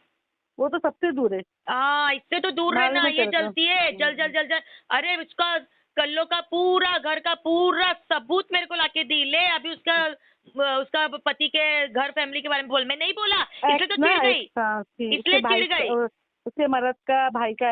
वो तो सबसे दूर है। हाँ, इससे तो दूर रहना, मालूम है ये तेरे को। जलती है, जल जल जल जल। अरे उसका कल्लो का पूरा घर का पूरा सबूत मेरे को लाके दी, ले अभी उसका पति के घर फैमिली के बारे में बोल। मैं नहीं बोला, इसलिए तो चिढ़ गई, इसलिए चिढ़ गई। उसके मर्द का भाई का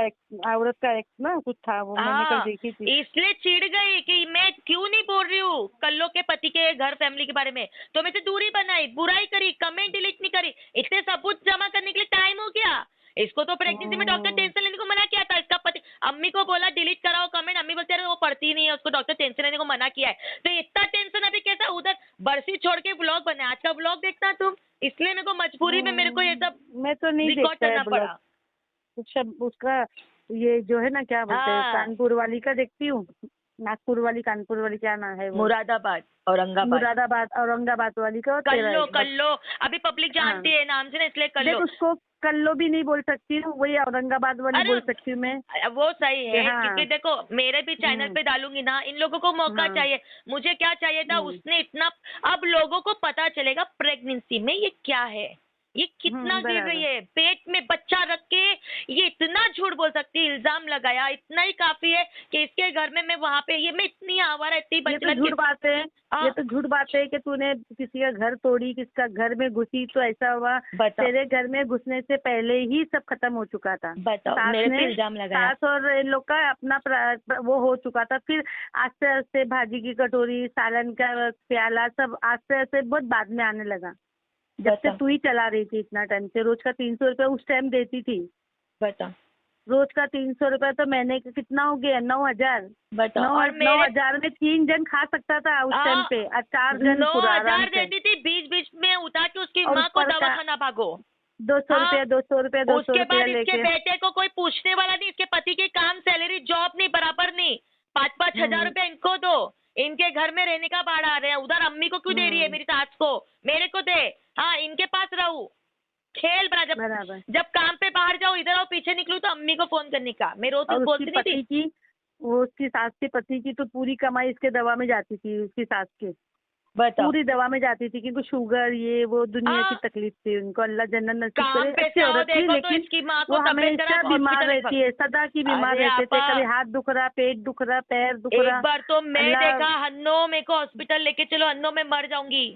औरत का एक ना कुछ था, वो मैंने कल देखी थी, इसलिए चिढ़ गई कि मैं क्यों नहीं बोल रही हूँ कल्लो के पति के घर फैमिली के बारे में, तो मैं से दूरी बनाई, बुराई करी, कमेंट डिलीट नहीं करी, इतने सबूत जमा करने के लिए टाइम हो गया। इसको तो प्रेगनेंसी में डॉक्टर टेंशन लेने को मना किया था, इसका पति अम्मी को बोला डिलीट कराओ कमेंट, अम्मी बोलते रहे वो पढ़ती नहीं है, उसको डॉक्टर टेंशन लेने को मना किया है। तो इतना टेंशन अभी कैसा, उधर बरसी छोड़ के ब्लॉग बने, आज का ब्लॉग देखना तुम, इसलिए मेरे को मजबूरी में मेरे को ये सब मैं तो नहीं रिकॉर्ड करना पड़ा। उसका ये जो है ना क्या बोलते हैं, हाँ। कानपुर वाली का देखती हूँ, नागपुर वाली, कानपुर वाली, क्या नाम है वो, मुरादाबाद औरंगाबाद वाली का। कल्लो अभी पब्लिक जानती है नाम से ना, इसलिए कल्लो। उसको कल्लो भी नहीं बोल सकती हूँ, वही औरंगाबाद वाली बोल सकती हूँ मैं। वो सही है। हाँ। क्योंकि देखो मेरे भी चैनल पे डालूंगी ना, इन लोगों को मौका चाहिए, मुझे क्या चाहिए था, उसने इतना, अब लोगों को पता चलेगा प्रेगनेंसी में ये क्या है, ये कितना गिर रही है, पेट में बच्चा रख के ये इतना झूठ बोल सकती है, इल्जाम लगाया, इतना ही काफी है कि इसके घर में मैं वहाँ पे, ये मैं इतनी आवारा, इतनी बच्चा, झूठ बात है, ये तो झूठ बात है कि तूने किसी का घर तोड़ी, किसका घर में घुसी, तो ऐसा हुआ, तेरे घर में घुसने से पहले ही सब खत्म हो चुका था। बताओ, मेरे पे इल्जाम लगाया, सास और इन लोग का अपना वो हो चुका था, फिर आस्ते आस्ते भाजी की कटोरी, सालन का प्याला, सब आस्ते आस्ते बहुत बाद में आने लगा, जब से तू ही चला रही थी इतना टाइम से। रोज का 300 रुपया उस टाइम देती थी, बता, रोज का 300 रुपया, तो महीने का कितना हो गया, 9,000। बताओ, और 9,000 में 3 जन खा सकता था उस टाइम पे, 4 जन 9,000 देती थी, बीच बीच में उतार के उसकी माँ को दवाखाना भागो, 200 रुपया 200 रुपया 200 उसके बाद रुपया इसके लेके। बेटे को कोई पूछने वाला नहीं, इसके पति की काम, सैलरी, जॉब नहीं, बराबर नहीं, 5-5 हजार रुपया इनको दो, इनके घर में रहने का भाड़ा आ रहे हैं, उधर अम्मी को क्यों दे रही है, मेरी सास को, मेरे को दे, हाँ इनके पास रहूं, खेल बना, जब काम पे बाहर जाओ, इधर आओ, पीछे निकलूं तो अम्मी को फोन करने का, मैं रोज बोलती नहीं थी। वो उसकी सास के पति की तो पूरी कमाई इसके दवा में जाती थी, उसकी सास के पूरी दवा में जाती थी, क्योंकि शुगर ये वो दुनिया की तकलीफ थी उनको, अल्लाह जन्नत नसीब करे, अच्छी औरत थी, लेकिन वो हमेशा बीमार रहती है, सदा की बीमार रहते थे, कभी हाथ दुख रहा, पेट दुख रहा, पैर दुख रहा। एक बार तो मैं देखा हन्नो, मेरे को हॉस्पिटल लेके चलो, हन्नो में मर जाऊंगी,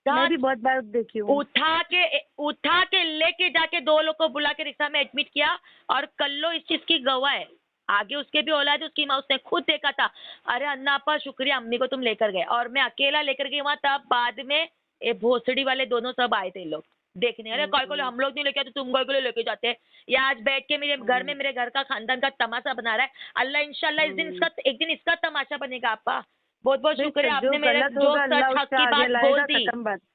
मैं भी बहुत बार देखी हूँ। उठा के लेके जाके 2 लोग को बुला के रिक्शा में एडमिट किया, और कल्लो इस चीज की गवाह है, आगे उसके भी औलाद है, उसकी माँ, उसने खुद देखा था। अरे अन्ना आपा शुक्रिया, अम्मी को तुम लेकर गए, और मैं अकेला लेकर गई वहां, तब बाद में ये भोसड़ी वाले दोनों सब आए थे लोग देखने। अरे कल को हम लोग नहीं लेके आते, तुम कल को लेके जाते। या आज बैठ के मेरे घर में, मेरे घर का खानदान का तमाशा बना रहा है, अल्लाह इंशाल्लाह एक दिन इसका तमाशा बनेगा। आपा बहुत बहुत शुक्रिया, आपने मेरे जो सच हक की बात बोल दी।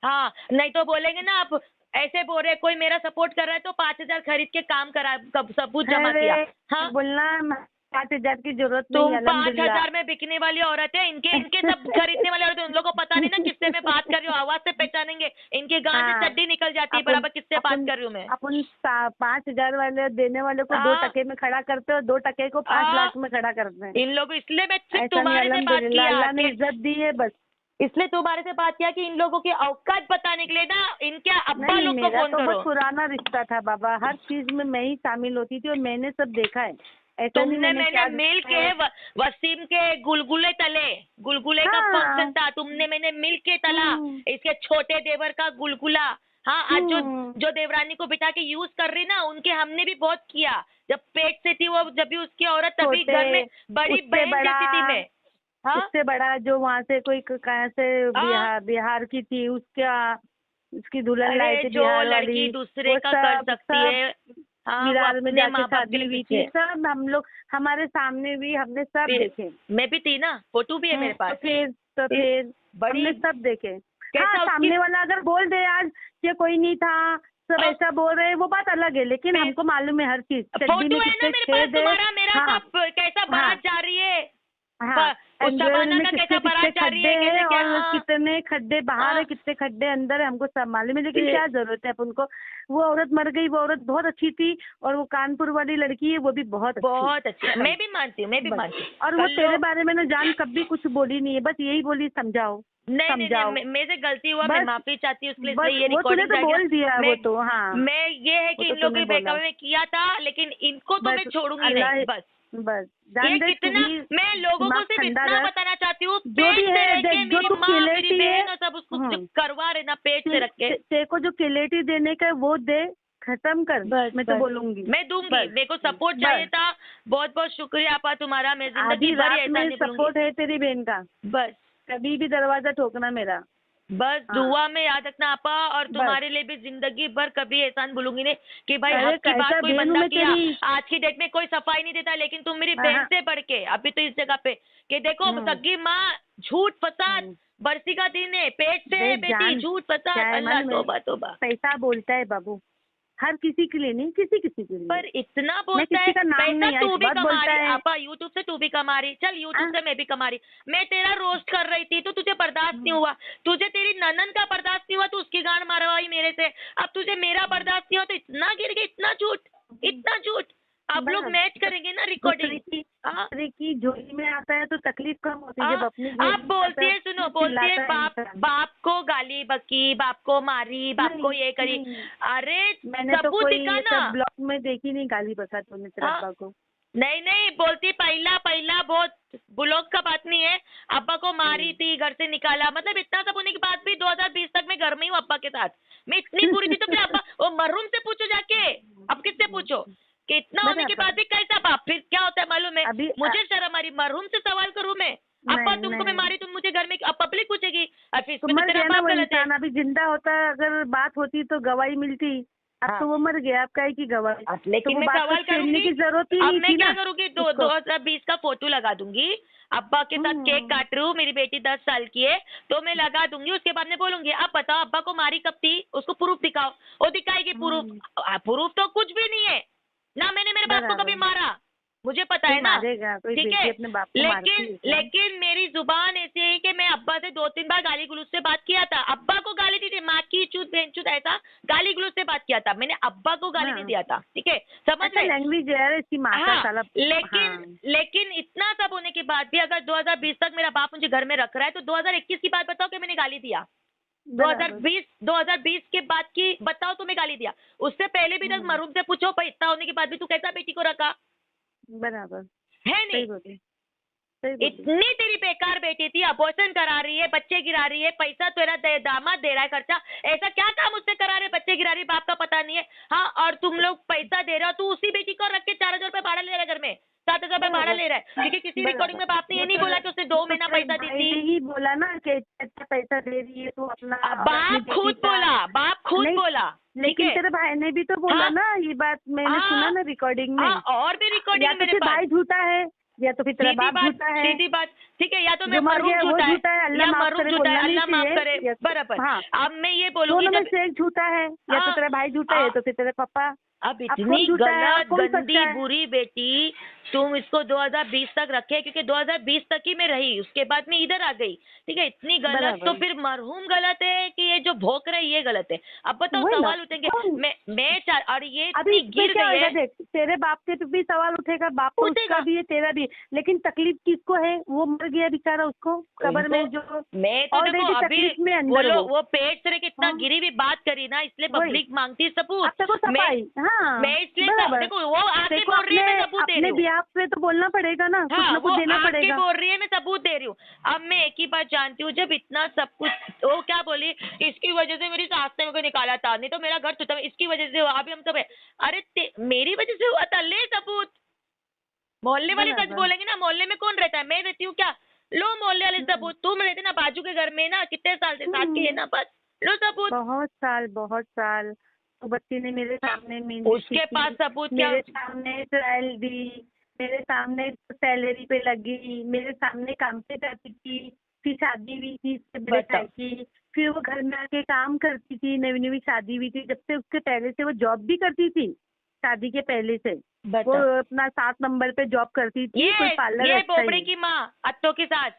हाँ, नहीं तो बोलेंगे ना आप ऐसे बोल रहे, कोई मेरा सपोर्ट कर रहा है तो 5,000 खरीद के काम करा, सबूत जमा किया। हाँ, बोलना 5,000 की जरूरत नहीं है, 5,000 में बिकने वाली औरत है, इनके सब खरीदने वाले औरत है, उन लोगों को पता नहीं ना किससे मैं बात कर रही हूँ, आवाज से पहचानेंगे, इनके गांव से चड्डी निकल जाती है बराबर किससे बात कर रही हूँ मैं। अपन 5,000 वाले देने वाले को 2 टके में खड़ा करते हो, 2 टके को 5 लाख में खड़ा करते हैं इन लोग। इसलिए मैं सिर्फ तुम्हारे से बात किया, अल्लाह ने इज्जत दी है बस, इसलिए तुम्हारे से बात किया कि इन लोगों की औकात बताने के लिए ना, इनके अब्बा लोग को फोन करो। बहुत पुराना रिश्ता था बाबा, हर चीज में मैं ही शामिल होती थी और मैंने सब देखा है। तुमने मैंने मिल के वसीम के गुलगुले तले, गुलगुले का फंक्शन था, मैंने मिल के तला, इसके छोटे देवर का गुलगुला। हाँ, आज जो देवरानी को बिठा के यूज कर रही ना, उनके हमने भी बहुत किया, जब पेट से थी वो, जब भी उसकी औरत, तभी घर में बड़ी बहन जैसी थी मैं। हाँ, उससे बड़ा जो वहाँ से कोई कहाँ से बिहार की थी, उसकी दुल्हन लाई थी, जो लड़की दूसरे का कर सकती है, बिहार में जाके शादी हुई थी, सब हम लोग, हमारे सामने भी हमने सब देखे। मैं भी थी ना, फोटो भी है मेरे पास। फिर तो फिर हमने सब देखे। हाँ, सामने वाला अगर बोल दे आज कि कोई नहीं था, सब ऐसा बोल रहे हैं, वो बात अलग है, लेकिन हमको मालूम है हर चीज। फोटो है ना मेरे पास तुम्हारा, मेरा सब कैसा बारात जा रही है, कितने खड्डे हैं और कितने खड्डे बाहर है, कितने खड्डे अंदर है, हमको सब मालूम है। लेकिन क्या जरूरत है अपन को, वो औरत मर गई, वो औरत बहुत अच्छी थी, और वो कानपुर वाली लड़की है, वो भी बहुत अच्छी। मैं भी मानती हूँ, मैं भी मानती हूँ। और वो तेरे बारे में ना जान कभी कुछ बोली नहीं है, बस यही बोली समझाओ। नहीं, मेरे से गलती हुआ, मैं माफी चाहती हूँ उसके लिए। ये रिकॉर्डिंग तो बोल दिया वो तो। हाँ, मैं ये है कि इन लोगों के बहकावे में किया था, लेकिन इनको तो मैं छोड़ूंगी नहीं। बस ये कितना मैं लोगों को सिर्फ इतना बताना चाहती हूँ, पेट से रख के मेरी माँ मेरी बहन और सब उसको करवा रहे ना, पेट से रख के। तेरे को जो क्लैरिटी देने का वो दे, खत्म कर। मैं तो बोलूंगी, मैं दूंगी। मेरे को सपोर्ट चाहिए था, बहुत बहुत शुक्रिया आपा तुम्हारा। मैं जिंदगी भर ऐसा नहीं बोलूंगी। सपोर्ट है तेरी बहन का, बस कभी भी दरवाजा ठोकना मेरा, बस दुआ में याद रखना आपा। और तुम्हारे लिए भी जिंदगी भर कभी एहसान भूलूंगी नहीं कि भाई हक की बात कोई बंदा किया। आज की डेट में कोई सफाई नहीं देता, लेकिन तुम मेरी बहन से बढ़ के अभी तो इस जगह पे कि देखो सगी माँ झूठ फसाद, बरसी का दिन है, पेट से है बेटी, झूठ फसाद, अल्लाह तौबा तौबा। पैसा बोलता है बाबू, हर किसी के लिए नहीं, किसी के लिए। पर इतना बोलता है पैसा तू भी कमा रही आपा, यूट्यूब से तू भी कमा रही, चल यूट्यूब से मैं भी कमा रही। मैं तेरा रोस्ट कर रही थी तो तुझे बर्दाश्त नहीं हुआ, तुझे तेरी ननन का बर्दाश्त नहीं हुआ तो उसकी गांड मारवाई मेरे से, अब तुझे मेरा बर्दाश्त नहीं हुआ तो इतना गिर गया, इतना झूठ, इतना झूठ। आप लोग मैच करेंगे ना रिकॉर्डिंग की झोली में आता है तो तकलीफ कम होती है। जब अपनी आप बोलती है, सुनो, बोलती है बाप को गाली बकी, बाप को मारी, बाप को ये करी। अरे मैंने तो कोई ब्लॉग में देखी नहीं गाली बका तूने तेरे अब्बा को। नहीं बोलती पहला बहुत ब्लॉग का बात नहीं है, अब्बा को मारी थी, घर से निकाला, मतलब इतना सब होने के बाद भी 2020 तक मैं घर में हूँ अब्बा के साथ। मैं इतनी बुरी थी तो फिर अब्बा वो मरहूम से पूछो जाके, अब किससे पूछो कि इतना होने के बाद भी कैसा बाप। फिर क्या होता है मालूम है, मुझे शर्म आ रही, मरहूम से सवाल करूँ मैं, अब्बा तुमको मैं मारी, तुम मुझे घर में अब पब्लिक पूछेगी, और फिर इसमें तो तेरा बाप गलत है। अभी जिंदा होता अगर बात होती तो गवाही मिलती, अब तो वो मर गया, अब क्या की गवाही। लेकिन मैं सवाल करूंगी की जरूरत ही नहीं। अब मैं क्या करूंगी, 2020 का फोटो लगा दूंगी, अब्बा के साथ केक काट रही हूँ, मेरी बेटी 10 साल की है तो मैं लगा दूंगी। उसके बाद में बोलूंगी अब बताओ अब्बा को मारी कब थी, उसको प्रूफ दिखाओ, वो दिखाएगी प्रूफ तो कुछ भी नहीं है ना, मैंने मेरे बाप को कभी मारा, मुझे पता है ना, ठीक है। लेकिन मेरी जुबान ऐसी है कि मैं अब्बा से 2-3 बार गाली गलौज से बात किया था, अब्बा को गाली दी थी, माँ की चूत बहन चूत ऐसा गाली गलौज से बात किया था, मैंने अब्बा को गाली नहीं दिया था, ठीक है, समझ रहे। लैंग्वेज है इसकी माँ का साला। लेकिन इतना सब होने के बाद भी अगर 2020 तक मेरा बाप मुझे घर में रख रहा है तो 2021 की बात बताओ कि मैंने गाली दिया। 2020 के बाद की बताओ तो मैं गाली दिया, उससे पहले भी तक मरूम से पूछो भाई इतना होने के बाद भी तू कैसा बेटी को रखा, बराबर है नहीं। इतनी तेरी बेकार बेटी थी, अबॉर्शन करा रही है, बच्चे गिरा रही है, पैसा तेरा दामाद दे रहा है खर्चा, ऐसा क्या काम उससे करा रहे, बच्चे गिरा रही, बाप का पता नहीं है। हाँ, और तुम लोग पैसा दे रहे हो, तू उसी बेटी को रख के 4,000 रुपए भाड़ा ले रहा है, घर में 7,000 रुपए भाड़ा ले रहा है, क्योंकि किसी रिकॉर्डिंग में बाप ने ये नहीं बोला कि उसने 2 महीना पैसा दी थी। यही बोला ना कि अच्छा पैसा दे रही है तो अपना, बाप खुद बोला, लेकिन तेरे भाई ने भी तो बोला ना ये बात, मैंने सुना ना रिकॉर्डिंग में। और भी रिकॉर्डिंग मेरे पास। भाई झूठा है या तो फिर तेरा बाप झूठा है, सीधी बात, ठीक है, या तो मैं मरूम झूठा है, या मरूम झूठा है, अल्लाह माफ करे, बराबर। अब मैं ये बोलूंगी दोनों में से एक झूठा है, या तो तेरा भाई झूठा है तो फिर तेरे पापा। अब इतनी गलत गंदी बुरी बेटी तुम इसको 2020 तक रखे, क्योंकि 2020 तक ही मैं रही, उसके बाद में इधर आ गई, ठीक है, इतनी गलत। तो फिर मरहूम गलत है कि ये जो भोंक रहे ये गलत है। अब बताओ सवाल उठेंगे, मैं और ये इतनी गिर गई है। देख तेरे बाप के भी सवाल उठेगा, बाप को उसका भी है, तेरा भी, लेकिन तकलीफ किसको है, वो मर गया बेचारा, उसको कब्र में जो मैं तो देखो अभी वो पेट से कितना गिरी भी बात करी ना, इसलिए पब्लिक मांगती सबूत। मैं इसलिए देखो वो आके बोल रही है, मैं सबूत दे रही हूँ। पे तो बोलना पड़ेगा ना, कुछ ना कुछ देना पड़ेगा। बोल रही है, मैं सबूत दे रही हूँ। अब मैं एक ही बात जानती हूँ, जब इतना सब कुछ, वो क्या बोली, इसकी वजह से मेरी सास ने मुझे निकाला था, नहीं तो मेरा घर छूटा, इसकी वजह से हुआ, अभी हम सब है। अरे मेरी वजह से हुआ था, ले सबूत। मोहल्ले वाले सच बोलेंगे ना, मोहल्ले में कौन रहता है, मैं रहती हूँ क्या, लो मोहल्ले वाले सबूत। तुम रहते ना बाजू के घर में ना, कितने साल से साथ के है ना, बस लो सबूत। बहुत साल तो बच्ची ने मेरे सामने, उसके पास सबूत क्या, मेरे सामने ट्रायल दी, मेरे सामने सैलरी पे लगी, मेरे सामने काम पे जाती थी, उसकी शादी हुई थी इससे बड़े भाई की, फिर वो घर में आके काम करती थी, नई नई शादी हुई थी, जब से उसके पहले से वो जॉब भी करती थी, शादी के पहले से वो अपना 7 नंबर पे जॉब करती थी, कोई पार्लर। ये पोपड़ी की माँ अत्तो के साथ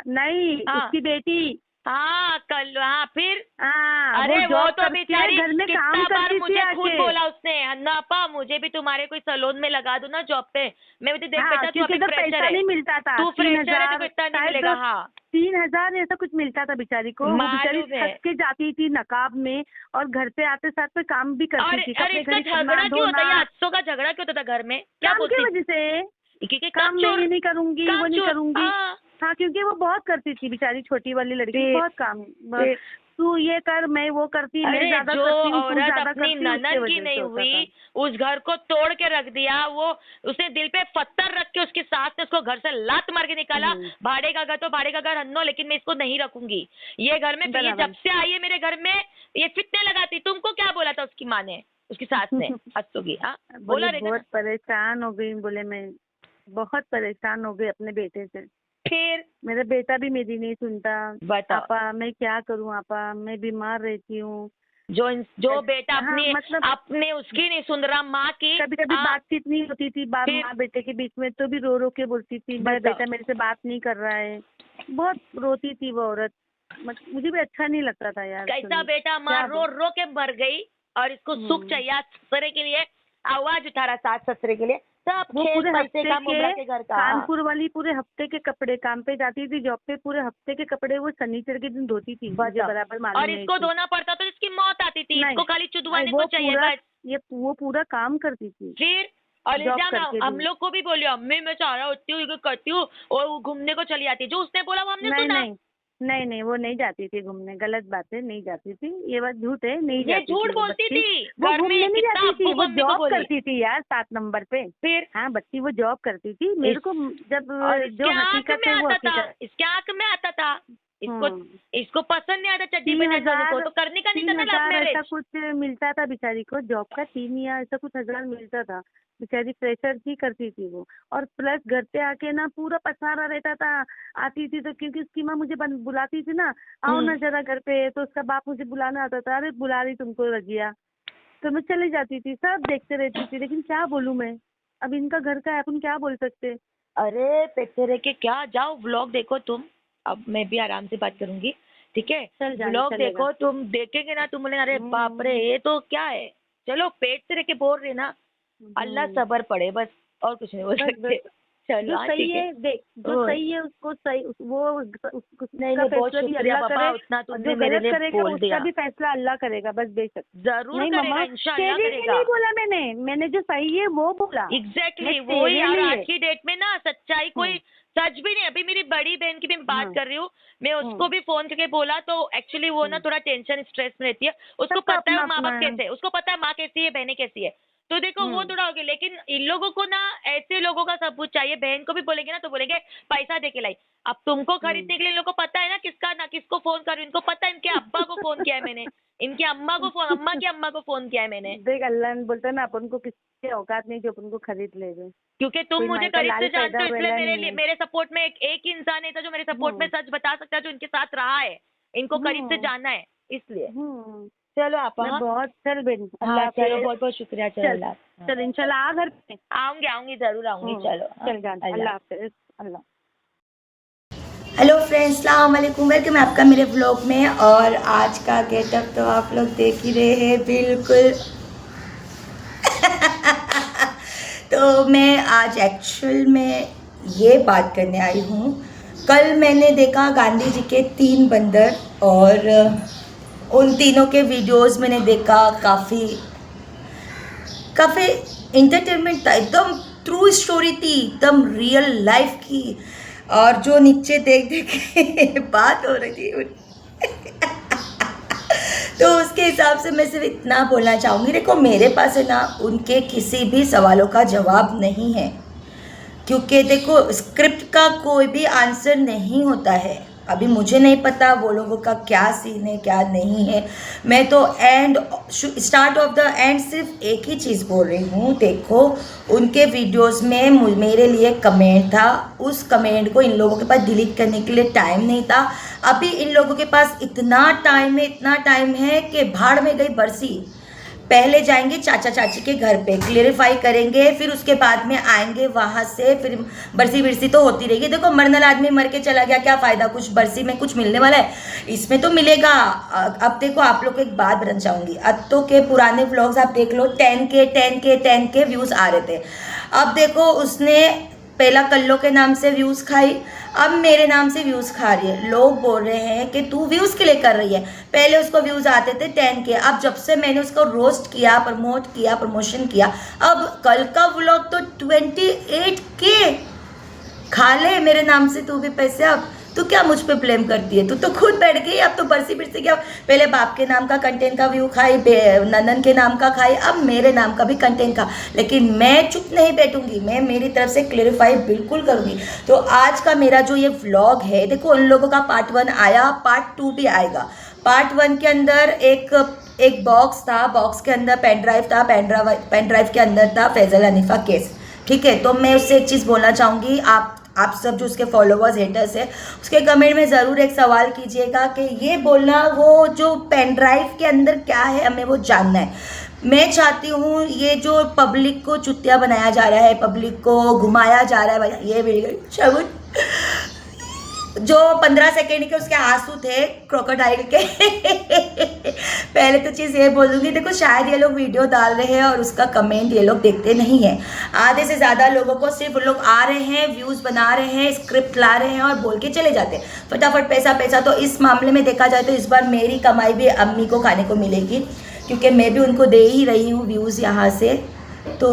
नहीं, उसकी बेटी। हाँ कल, हाँ फिर अरे वो तो बेचारी घर में काम करती थी, मुझे खुद बोला उसने, अन्नापा मुझे भी तुम्हारे कोई सैलून में लगा दो ना जॉब पे। मैं भी देख बेटा तू अभी फ्रेशर है, नहीं मिलता था, तू फ्रेशर है तो इतना नहीं मिलेगा। हाँ 3000 ऐसा कुछ मिलता था बेचारी को। वो बेचारी थक के जाती थी नकाब में और घर पे आते साथ में काम भी करती थी। अरे इसका झगड़ा क्यों होता है, हादसों का झगड़ा क्यों होता था घर में, क्या बोलती वजह से? क्योंकि काम मैं ये नहीं करूंगी, वो नहीं करूंगी। हाँ क्योंकि वो बहुत करती थी बेचारी, छोटी वाली लड़की बहुत काम, तू ये कर मैं वो करती, मैं ज्यादा करती हूँ, औरत अपनी ननद की नहीं हुई, उस घर को तोड़ के रख दिया, वो उसने दिल पे पत्थर रख के उसकी सास ने उसको घर से लात मार के निकाला। भाड़े का घर तो भाड़े का घर हन्नो, लेकिन मैं इसको नहीं रखूंगी ये घर में। ये जब से आई है मेरे घर में ये फितने लगाती। तुमको क्या बोला था उसकी माँ ने, उसकी सास ने अत्तोगी? हाँ बोला, बहुत परेशान हो गई, बोले मैं बहुत परेशान हो गई अपने बेटे से। फिर मेरा बेटा भी मेरी नहीं सुनता। आपा मैं क्या करूँ आपा, मैं बीमार रहती हूँ। जो बेटा अपने उसकी नहीं सुन रहा, माँ की कभी कभी बातचीत नहीं होती थी माँ बेटे के बीच में, तो भी रो रो के बोलती थी मेरा बेटा मेरे से बात नहीं कर रहा है। बहुत रोती थी वो औरत, मुझे भी अच्छा नहीं लगता था यार। कैसा बेटा माँ रो रो के मर गई और इसको सुख चाहिए ससुरे के लिए, आवाज उठा रहा सास ससुरे के लिए। वो पूरे हफ्ते के कानपुर वाली पूरे हफ्ते के कपड़े, काम पे जाती थी जॉब पे, पूरे हफ्ते के कपड़े वो शनिचर के दिन धोती थी, बराबर मालूम। और इसको धोना पड़ता तो इसकी मौत आती थी, इसको खाली चुदवाने को चाहिए। ये वो पूरा काम करती थी। फिर और हम लोग को भी बोलिए अम्मी मैं चाह रहा होती हूँ करती हूँ और घूमने को चली जाती है, जो उसने बोला वो हमने सुना। नहीं वो नहीं जाती थी घूमने, गलत बात है, नहीं जाती थी, ये बात झूठ है, नहीं जाती, झूठ बोलती थी। वो घूमने नहीं जाती थी, वो जॉब करती थी यार 7 नंबर पे। फिर हाँ बच्ची वो जॉब करती थी, मेरे को जब जो हकीकत है वो हकीकत इसके आंख में आता था, इसको पसंद नहीं आता चड्डी पहनने को, तो करने का नहीं था ना। ऐसा कुछ मिलता था बेचारी को जॉब का, 3 या ऐसा कुछ हजार मिलता था। बेचारी फ्रेशर ही करती थी वो, और प्लस घर पे आके ना पूरा पसारा रहता था। आती थी तो क्योंकि उसकी माँ मुझे बुलाती थी ना, आओ ना जरा घर पे, तो उसका बाप मुझे बुलाना आता था, अरे बुला रही तुमको रजिया, तो मैं चली जाती थी, सब देखते रहती थी। लेकिन क्या बोलूं मैं, अब इनका घर का है, अपन क्या बोल सकते। अरे पेटे रह के क्या, जाओ व्लॉग देखो तुम, अब मैं भी आराम से बात करूंगी, ठीक है? व्लॉग देखो तुम, देखेंगे ना तुम बोले अरे बाप रे ये तो क्या है। चलो पेट से रह के बोल रहे ना, अल्लाह सबर पड़े बस, और कुछ नहीं बोल सकते। चलो सही है, देख जो सही है उसको सही, वो नहीं बहुत शुक्रिया पापा, उतना तुमने मेरे लिए बोल दिया। उसका भी फैसला अल्लाह करेगा, बस बेशक जरूर करेगा, इंशाअल्लाह करेगा। नहीं बोला मैंने जो सही है वो बोला। एग्जैक्टली वो यार, आज की डेट में ना सच्चाई कोई सच भी नहीं। अभी मेरी बड़ी बहन की भी बात कर रही हूँ, मैं उसको भी फोन करके बोला, तो एक्चुअली वो ना थोड़ा टेंशन स्ट्रेस में रहती है, उसको पता है माँ बाप कैसे, उसको पता है माँ कैसी है बहनें कैसी है, तो देखो वो थोड़ा हो गया। लेकिन इन लोगों को ना ऐसे लोगों का सबूत चाहिए। बहन को भी बोलेंगे ना तो बोलेंगे पैसा दे के लाई। अब तुमको खरीदने के लिए इन लोगों को पता है ना किसका ना किसको फोन करूँ, इनको पता है इनके अब्बा को फोन किया है मैंने, इनकी अम्मा को फोन, अम्मा की अम्मा को फोन किया है मैंने। देख अल्लाह बोलता है ना अपन को किसी औकात नहीं जो अपन को खरीद ले गए, क्योंकि तुम मुझे करीब से जानते हो, इसलिए मेरे सपोर्ट में एक ही इंसान है जो मेरे सपोर्ट में सच बता सकता है, जो इनके साथ रहा है, इनको करीब से जाना है, इसलिए। चलो आप बहुत चल बेन, चलो बहुत बहुत शुक्रिया। चल इंशाल्लाह आ घर पे, आऊंगी जरूर आऊंगी। चलो चल जान, अल्लाह हाफिज़, अल्लाह। हेलो फ्रेंड्स, अस्सलाम वालेकुम, वेलकम है आपका मेरे व्लॉग में। और आज का गेटअप तो आप लोग देख ही रहे हैं बिल्कुल। तो मैं आज एक्चुअल में ये बात करने आई हूँ, कल मैंने देखा गांधी जी के 3 बंदर, और उन तीनों के वीडियोस मैंने देखा, काफ़ी इंटरटेनमेंट था, एकदम ट्रू स्टोरी थी, एकदम रियल लाइफ की। और जो नीचे देख के बात हो रही थी तो उसके हिसाब से मैं सिर्फ इतना बोलना चाहूँगी, देखो मेरे पास है ना उनके किसी भी सवालों का जवाब नहीं है, क्योंकि देखो स्क्रिप्ट का कोई भी आंसर नहीं होता है। अभी मुझे नहीं पता वो लोगों का क्या सीन है क्या नहीं है। मैं तो स्टार्ट ऑफ द एंड सिर्फ एक ही चीज़ बोल रही हूँ। देखो उनके वीडियोस में मेरे लिए कमेंट था, उस कमेंट को इन लोगों के पास डिलीट करने के लिए टाइम नहीं था। अभी इन लोगों के पास इतना टाइम है कि भाड़ में गई बरसी। पहले जाएंगे चाचा चाची के घर पे, क्लियरिफाई करेंगे, फिर उसके बाद में आएंगे वहाँ से, फिर बरसी बिरसी तो होती रहेगी। देखो मरने वाला आदमी मर के चला गया, क्या फ़ायदा, कुछ बरसी में कुछ मिलने वाला है, इसमें तो मिलेगा। अब देखो आप लोग को एक बात बताना चाहूँगी, अत्तो के पुराने व्लॉग्स आप देख लो, 10K व्यूज़ आ रहे थे। अब देखो उसने पहला कल्लो के नाम से व्यूज़ खाई, अब मेरे नाम से व्यूज़ खा रही है। लोग बोल रहे हैं कि तू व्यूज़ के लिए कर रही है। पहले उसको व्यूज़ आते थे 10K, अब जब से मैंने उसको रोस्ट किया, प्रमोशन किया, अब कल का व्लॉग तो 28K। खा ले मेरे नाम से तू भी पैसे। अब तू क्या मुझ पे ब्लेम करती है, तू तो खुद बैठ गई। अब तो बरसी बिरसी क्या, पहले बाप के नाम का कंटेंट का व्यू खाई, ननन के नाम का खाई, अब मेरे नाम का भी कंटेंट का। लेकिन मैं चुप नहीं बैठूंगी, मैं मेरी तरफ से क्लियरिफाई बिल्कुल करूंगी। तो आज का मेरा जो ये व्लॉग है, देखो उन लोगों का पार्ट 1 आया, पार्ट 2 भी आएगा। पार्ट 1 के अंदर एक बॉक्स था, बॉक्स के अंदर पेन ड्राइव था, पेन ड्राइव के अंदर था फैजल हनीफा केस। ठीक है, तो मैं उससे एक चीज़ बोलना चाहूँगी, आप सब जो उसके फॉलोवर्स हेटर्स है, उसके कमेंट में ज़रूर एक सवाल कीजिएगा कि ये बोलना वो जो पेन ड्राइव के अंदर क्या है, हमें वो जानना है। मैं चाहती हूँ ये जो पब्लिक को चुतिया बनाया जा रहा है, पब्लिक को घुमाया जा रहा है, ये वीडियो शगुन जो 15 सेकेंड के उसके आंसू थे क्रोकोडाइल के पहले तो चीज़ ये बोलूँगी, देखो शायद ये लोग वीडियो डाल रहे हैं और उसका कमेंट ये लोग देखते नहीं हैं। आधे से ज़्यादा लोगों को सिर्फ लोग आ रहे हैं, व्यूज़ बना रहे हैं, स्क्रिप्ट ला रहे हैं और बोल के चले जाते हैं, फटाफट पैसा। तो इस मामले में देखा जाए तो इस बार मेरी कमाई भी अम्मी को खाने को मिलेगी, क्योंकि मैं भी उनको दे ही रही हूँ व्यूज़ यहाँ से। तो